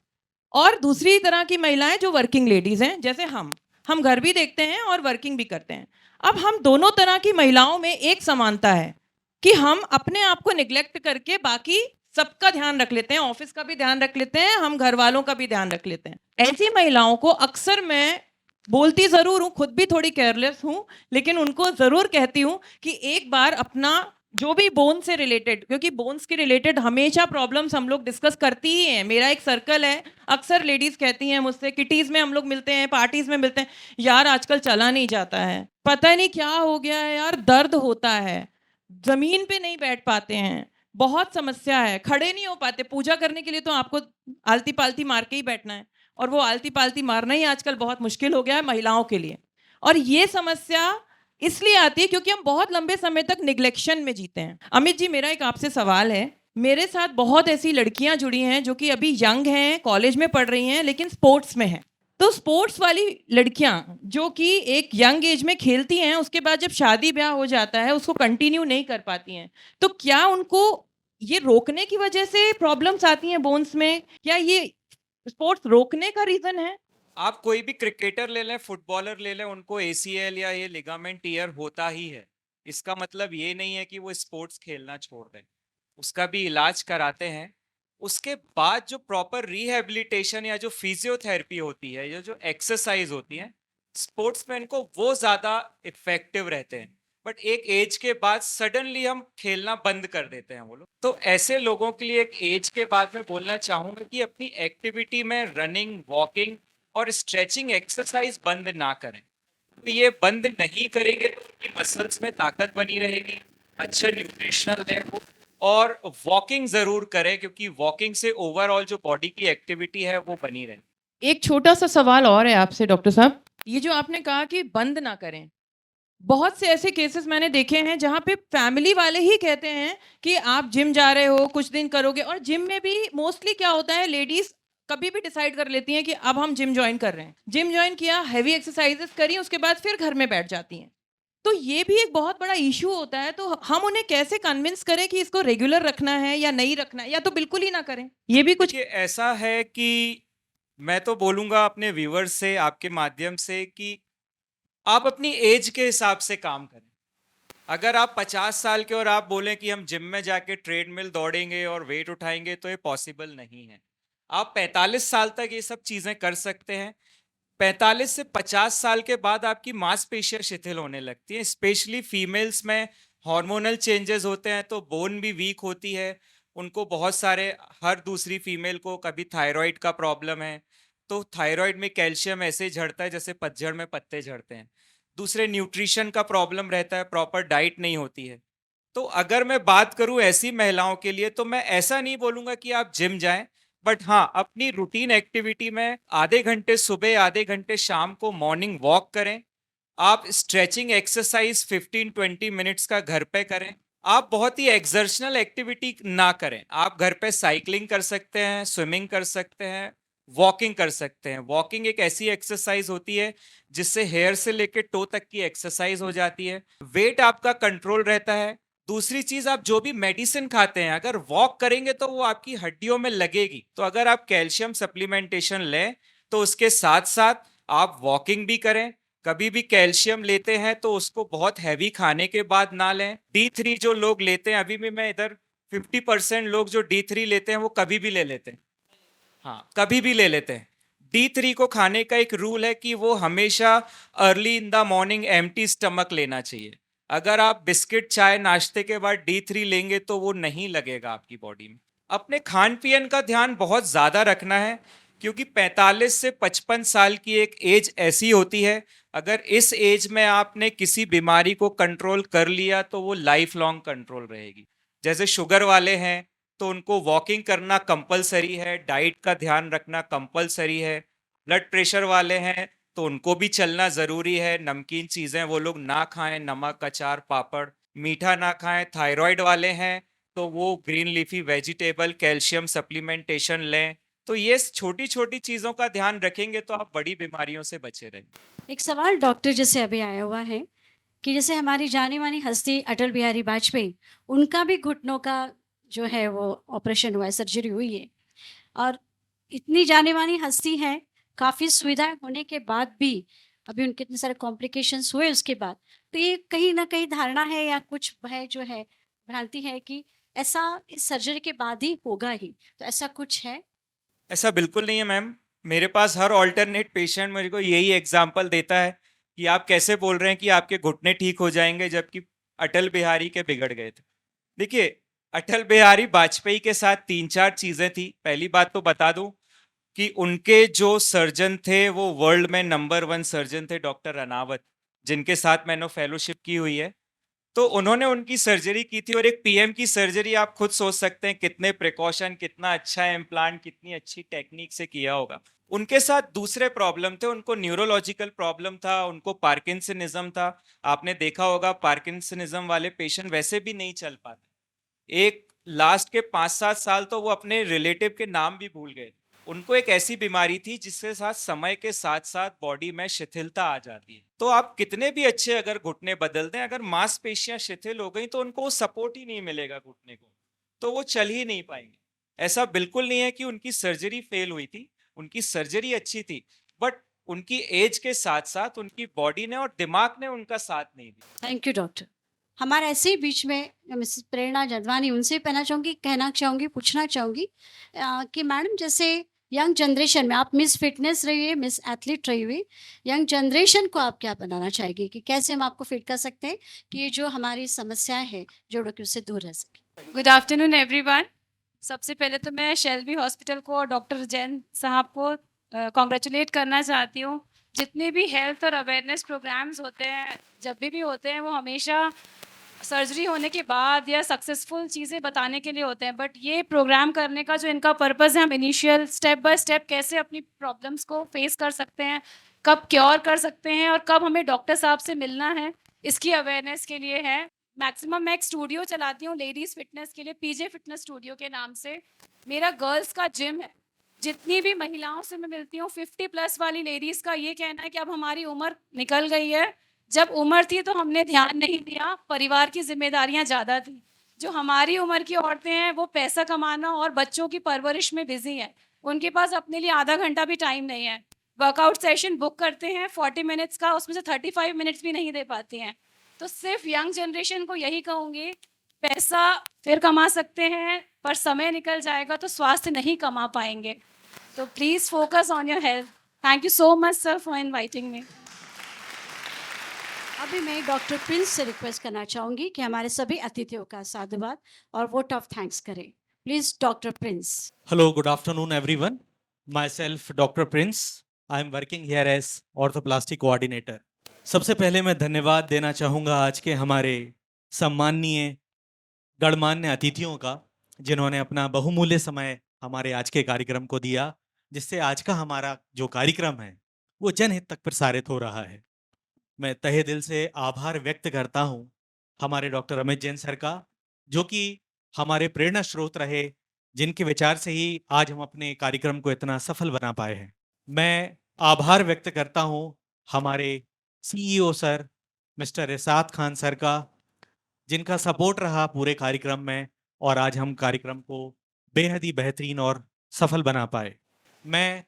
और दूसरी तरह की महिलाएं जो वर्किंग लेडीज हैं, जैसे हम घर भी देखते हैं और वर्किंग भी करते हैं। अब हम दोनों तरह की महिलाओं में एक समानता है कि हम अपने आप को निग्लेक्ट करके बाकी सबका ध्यान रख लेते हैं, ऑफिस का भी ध्यान रख लेते हैं, हम घर वालों का भी ध्यान रख लेते हैं। ऐसी महिलाओं को अक्सर मैं बोलती ज़रूर हूँ, खुद भी थोड़ी केयरलेस हूँ, लेकिन उनको ज़रूर कहती हूँ कि एक बार अपना जो भी बोन से रिलेटेड, क्योंकि बोन्स के रिलेटेड हमेशा प्रॉब्लम्स हम लोग डिस्कस करती ही हैं। मेरा एक सर्कल है, अक्सर लेडीज़ कहती हैं मुझसे, किटीज़ में हम लोग मिलते हैं, पार्टीज़ में मिलते हैं, यार आजकल चला नहीं जाता है, पता नहीं क्या हो गया है यार, दर्द होता है, ज़मीन पे नहीं बैठ पाते हैं, बहुत समस्या है, खड़े नहीं हो पाते। पूजा करने के लिए तो आपको आलती पालती मार के ही बैठना है, और वो आलती पालती मारना ही आजकल बहुत मुश्किल हो गया है महिलाओं के लिए। और ये समस्या इसलिए आती है क्योंकि हम बहुत लंबे समय तक निग्लेक्शन में जीते हैं। अमित जी, मेरा एक आपसे सवाल है मेरे साथ बहुत ऐसी लड़कियां जुड़ी हैं जो कि अभी यंग हैं, कॉलेज में पढ़ रही हैं, लेकिन स्पोर्ट्स में हैं। तो स्पोर्ट्स वाली लड़कियां जो कि एक यंग एज में खेलती हैं, उसके बाद जब शादी ब्याह हो जाता है उसको कंटिन्यू नहीं कर पाती हैं, तो क्या उनको ये रोकने की वजह से प्रॉब्लम्स आती हैं बोन्स में, या ये स्पोर्ट्स रोकने का रीजन है? आप कोई भी क्रिकेटर ले लें, फुटबॉलर ले लें, उनको एसीएल या ये लिगामेंट टीयर होता ही है। इसका मतलब ये नहीं है कि वो स्पोर्ट्स खेलना छोड़ दें, उसका भी इलाज कराते हैं। उसके बाद जो प्रॉपर रिहैबिलिटेशन या जो फिजियोथेरेपी होती है या जो एक्सरसाइज होती है स्पोर्ट्समैन को, वो ज़्यादा इफेक्टिव रहते हैं। बट एक एज के बाद सडनली हम खेलना बंद कर देते हैं वो लोग। तो ऐसे लोगों के लिए एक एज के बाद मैं बोलना चाहूँगा कि अपनी एक्टिविटी में रनिंग, वॉकिंग और स्ट्रेचिंग एक्सरसाइज बंद ना करें। तो ये बंद नहीं करेंगे तो उनकी मसल्स में ताकत बनी रहेगी, अच्छा न्यूट्रिशनल है वो। और वॉकिंग जरूर करें, क्योंकि वॉकिंग से ओवरऑल जो बॉडी की एक्टिविटी है वो बनी रहे। एक छोटा सा सवाल और है आपसे डॉक्टर साहब, ये जो आपने कहा कि बंद ना करें, बहुत से ऐसे केसेस मैंने देखे हैं जहाँ पे फैमिली वाले ही कहते हैं कि आप जिम जा रहे हो, कुछ दिन करोगे, और जिम में भी मोस्टली क्या होता है, लेडीज कभी भी डिसाइड कर लेती हैं कि अब हम जिम ज्वाइन कर रहे हैं, जिम ज्वाइन किया, हैवी एक्सरसाइजेस करी, उसके बाद फिर घर में बैठ जाती हैं। तो ये भी एक बहुत बड़ा इशू होता है। तो हम उन्हें कैसे कन्विंस करें कि इसको रेगुलर रखना है या नहीं रखना है, या तो बिल्कुल ही ना करें? ये भी कुछ देखिए, ऐसा है कि मैं तो बोलूँगा अपने व्यूअर्स से, आपके माध्यम से, कि आप अपनी एज के हिसाब से काम करें। अगर आप 50 साल के और आप बोलें कि हम जिम में जाके ट्रेडमिल दौड़ेंगे और वेट उठाएंगे, तो ये पॉसिबल नहीं है। आप 45 साल तक ये सब चीज़ें कर सकते हैं। 45 से 50 साल के बाद आपकी मांसपेशियां शिथिल होने लगती हैं, स्पेशली फीमेल्स में हार्मोनल चेंजेस होते हैं, तो बोन भी वीक होती है। उनको बहुत सारे, हर दूसरी फीमेल को कभी थायराइड का प्रॉब्लम है, तो थायराइड में कैल्शियम ऐसे झड़ता है जैसे पतझड़ में पत्ते झड़ते हैं। दूसरे न्यूट्रिशन का प्रॉब्लम रहता है, प्रॉपर डाइट नहीं होती है। तो अगर मैं बात करूं ऐसी महिलाओं के लिए, तो मैं ऐसा नहीं बोलूंगा कि आप जिम जाएं, बट हाँ, अपनी रूटीन एक्टिविटी में आधे घंटे सुबह, आधे घंटे शाम को मॉर्निंग वॉक करें। आप स्ट्रेचिंग एक्सरसाइज 15-20 मिनट्स का घर पे करें। आप बहुत ही एक्सर्शनल एक्टिविटी ना करें। आप घर पे साइकिलिंग कर सकते हैं, स्विमिंग कर सकते हैं, वॉकिंग कर सकते हैं। वॉकिंग एक ऐसी एक्सरसाइज होती है जिससे हेयर से लेकर टो तक की एक्सरसाइज हो जाती है, वेट आपका कंट्रोल रहता है। दूसरी चीज, आप जो भी मेडिसिन खाते हैं, अगर वॉक करेंगे तो वो आपकी हड्डियों में लगेगी। तो अगर आप कैल्शियम सप्लीमेंटेशन लें तो उसके साथ साथ आप वॉकिंग भी करें। कभी भी कैल्शियम लेते हैं तो उसको बहुत हैवी खाने के बाद ना लें। D3 जो लोग लेते हैं, अभी भी मैं इधर 50% लोग जो D3 लेते हैं वो कभी भी ले लेते हैं। हाँ, कभी भी ले लेते हैं। D3 को खाने का एक रूल है कि वो हमेशा early in the morning empty stomach लेना चाहिए। अगर आप बिस्किट, चाय, नाश्ते के बाद D3 लेंगे तो वो नहीं लगेगा आपकी बॉडी में। अपने खान पीन का ध्यान बहुत ज़्यादा रखना है, क्योंकि 45 से 55 साल की एक एज ऐसी होती है, अगर इस एज में आपने किसी बीमारी को कंट्रोल कर लिया तो वो लाइफ लॉन्ग कंट्रोल रहेगी। जैसे शुगर वाले हैं तो उनको वॉकिंग करना कंपलसरी है, डाइट का ध्यान रखना कंपलसरी है। ब्लड प्रेशर वाले हैं तो उनको भी चलना ज़रूरी है। नमकीन चीज़ें वो लोग ना खाएं, नमक, अचार, पापड़, मीठा ना खाएं। थायराइड वाले हैं तो वो green leafy vegetable, calcium supplementation लें। तो ये छोटी छोटी चीज़ों का ध्यान रखेंगे तो आप बड़ी बीमारियों से बचे रहेंगे। एक सवाल डॉक्टर जैसे अभी आया हुआ है कि जैसे हमारी जानी मानी हस्ती अटल बिहारी वाजपेयी, उनका भी घुटनों का जो है वो ऑपरेशन हुआ है, सर्जरी हुई है, और इतनी जानी मानी हस्ती है, काफ़ी सुविधाएं होने के बाद भी अभी उनके इतने सारे कॉम्प्लिकेशंस हुए उसके बाद, तो ये कहीं ना कहीं धारणा है या कुछ है जो है भ्रांति है कि ऐसा इस सर्जरी के बाद ही होगा ही, तो ऐसा कुछ है? ऐसा बिल्कुल नहीं है मैम। मेरे पास हर ऑल्टरनेट पेशेंट मेरे को यही एग्जाम्पल देता है कि आप कैसे बोल रहे हैं कि आपके घुटने ठीक हो जाएंगे, जबकि अटल बिहारी के बिगड़ गए थे। देखिए, अटल बिहारी वाजपेयी के साथ 3-4 चीज़ें थी। पहली बात तो बता दूं कि उनके जो सर्जन थे वो वर्ल्ड में नंबर 1 सर्जन थे, डॉक्टर रनावत, जिनके साथ मैंने फेलोशिप की हुई है। तो उन्होंने उनकी सर्जरी की थी, और एक पीएम की सर्जरी आप खुद सोच सकते हैं कितने प्रिकॉशन, कितना अच्छा इम्प्लांट, कितनी अच्छी टेक्निक से किया होगा। उनके साथ दूसरे प्रॉब्लम थे, उनको न्यूरोलॉजिकल प्रॉब्लम था, उनको पार्किंसनिज्म था। आपने देखा होगा पार्किंसनिज्म वाले पेशेंट वैसे भी नहीं चल पाते। एक लास्ट के 5-7 साल तो वो अपने रिलेटिव के नाम भी भूल गए। उनको एक ऐसी बीमारी थी जिसके साथ समय के साथ साथ बॉडी में शिथिलता आ जाती है। तो आप कितने भी अच्छे अगर घुटने बदल दें, अगर मांसपेशियां शिथिल हो गई तो उनको सपोर्ट ही नहीं मिलेगा घुटने को, तो वो चल ही नहीं पाएंगे। ऐसा बिल्कुल नहीं है कि उनकी सर्जरी फेल हुई थी, उनकी सर्जरी अच्छी थी, बट उनकी एज के साथ साथ उनकी बॉडी ने और दिमाग ने उनका साथ नहीं दिया। Thank you doctor. हमारे ऐसे ही बीच में मिसेस प्रेरणा जदवानी, उनसे कहना चाहूँगी, पूछना चाहूँगी कि मैडम जैसे यंग जनरेशन में आप मिस फिटनेस रही है, मिस एथलीट रही हुई, यंग जनरेशन को आप क्या बनाना चाहेगी कि कैसे हम आपको फिट कर सकते हैं कि ये जो हमारी समस्याएं हैं जोड़ों की, उससे दूर रह सके। Good afternoon everyone. सबसे पहले तो मैं शेल्बी हॉस्पिटल को और डॉक्टर जैन साहब को कॉन्ग्रेचुलेट करना चाहती हूँ। जितने भी हेल्थ और अवेयरनेस प्रोग्राम्स होते हैं, जब भी होते हैं, वो हमेशा सर्जरी होने के बाद या सक्सेसफुल चीज़ें बताने के लिए होते हैं, बट ये प्रोग्राम करने का जो इनका पर्पज़ है, हम इनिशियल स्टेप बाय स्टेप कैसे अपनी प्रॉब्लम्स को फेस कर सकते हैं, कब क्योर कर सकते हैं और कब हमें डॉक्टर साहब से मिलना है, इसकी अवेयरनेस के लिए है। मैक्सिमम मैं एक स्टूडियो चलाती हूँ लेडीज़ फिटनेस के लिए, पीजे फिटनेस स्टूडियो के नाम से। मेरा गर्ल्स का जिम है। जितनी भी महिलाओं से मैं मिलती हूँ, 50+ वाली लेडीज़ का ये कहना है कि अब हमारी उम्र निकल गई है। जब उम्र थी तो हमने ध्यान नहीं दिया, परिवार की जिम्मेदारियां ज़्यादा थी। जो हमारी उम्र की औरतें हैं वो पैसा कमाना और बच्चों की परवरिश में बिजी हैं, उनके पास अपने लिए आधा घंटा भी टाइम नहीं है। वर्कआउट सेशन बुक करते हैं 40 मिनट्स का, उसमें से 35 मिनट्स भी नहीं दे पाती हैं। तो सिर्फ यंग जनरेशन को यही कहूँगी, पैसा फिर कमा सकते हैं पर समय निकल जाएगा तो स्वास्थ्य नहीं कमा पाएंगे। तो please focus on your health. Thank you so much sir for inviting me. अभी मैं डॉक्टर प्रिंस से रिक्वेस्ट करना चाहूँगी कि हमारे सभी अतिथियों का साधुवाद और वोट ऑफ थैंक्स करें। Please doctor Prince. Hello, good afternoon, everyone. Myself, Dr. Prince. I am working here as orthoplasty coordinator. सबसे पहले मैं धन्यवाद देना चाहूँगा आज के हमारे सम्माननीय गणमान्य अतिथियों का, जिन्होंने अपना बहुमूल्य समय हमारे आज के कार्यक्रम को दिया, जिससे आज का हमारा जो कार्यक्रम है वो जनहित तक प्रसारित हो रहा है। मैं तहे दिल से आभार व्यक्त करता हूँ हमारे डॉक्टर अमित जैन सर का, जो कि हमारे प्रेरणा स्रोत रहे, जिनके विचार से ही आज हम अपने कार्यक्रम को इतना सफल बना पाए हैं। मैं आभार व्यक्त करता हूँ हमारे CEO सर मिस्टर इरशाद खान सर का, जिनका सपोर्ट रहा पूरे कार्यक्रम में और आज हम कार्यक्रम को बेहद ही बेहतरीन और सफल बना पाए। मैं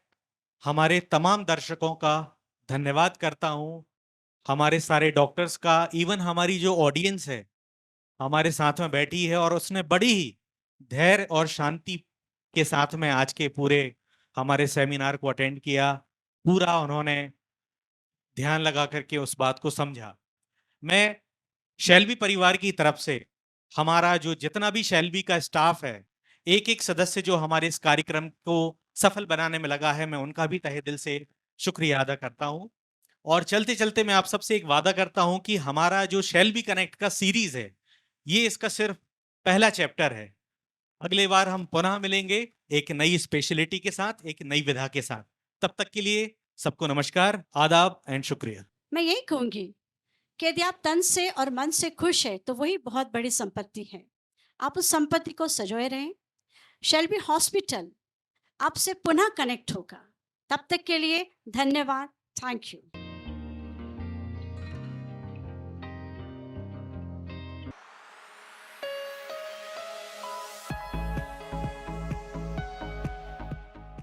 हमारे तमाम दर्शकों का धन्यवाद करता हूँ, हमारे सारे डॉक्टर्स का, इवन हमारी जो ऑडियंस है हमारे साथ में बैठी है और उसने बड़ी ही धैर्य और शांति के साथ में आज के पूरे हमारे सेमिनार को अटेंड किया। पूरा उन्होंने ध्यान लगा करके उस बात को समझा। मैं शेल्बी परिवार की तरफ से हमारा जो जितना भी शेल्बी का स्टाफ है, एक एक सदस्य जो हमारे इस कार्यक्रम को सफल बनाने में लगा है, मैं उनका भी तहे दिल से शुक्रिया अदा करता हूँ। और चलते चलते मैं आप सबसे एक वादा करता हूं कि हमारा जो शेल्बी कनेक्ट का सीरीज है, ये इसका सिर्फ पहला चैप्टर है। अगले बार हम पुनः मिलेंगे एक नई स्पेशलिटी के साथ, एक नई विधा के साथ। तब तक के लिए सबको नमस्कार, आदाब एंड शुक्रिया। मैं यही कहूँगी कि यदि आप तन से और मन से खुश है तो वही बहुत बड़ी संपत्ति है। आप उस संपत्ति को सजोए रहें। शेल्बी हॉस्पिटल आपसे पुनः कनेक्ट होगा। तब तक के लिए धन्यवाद। Thank you.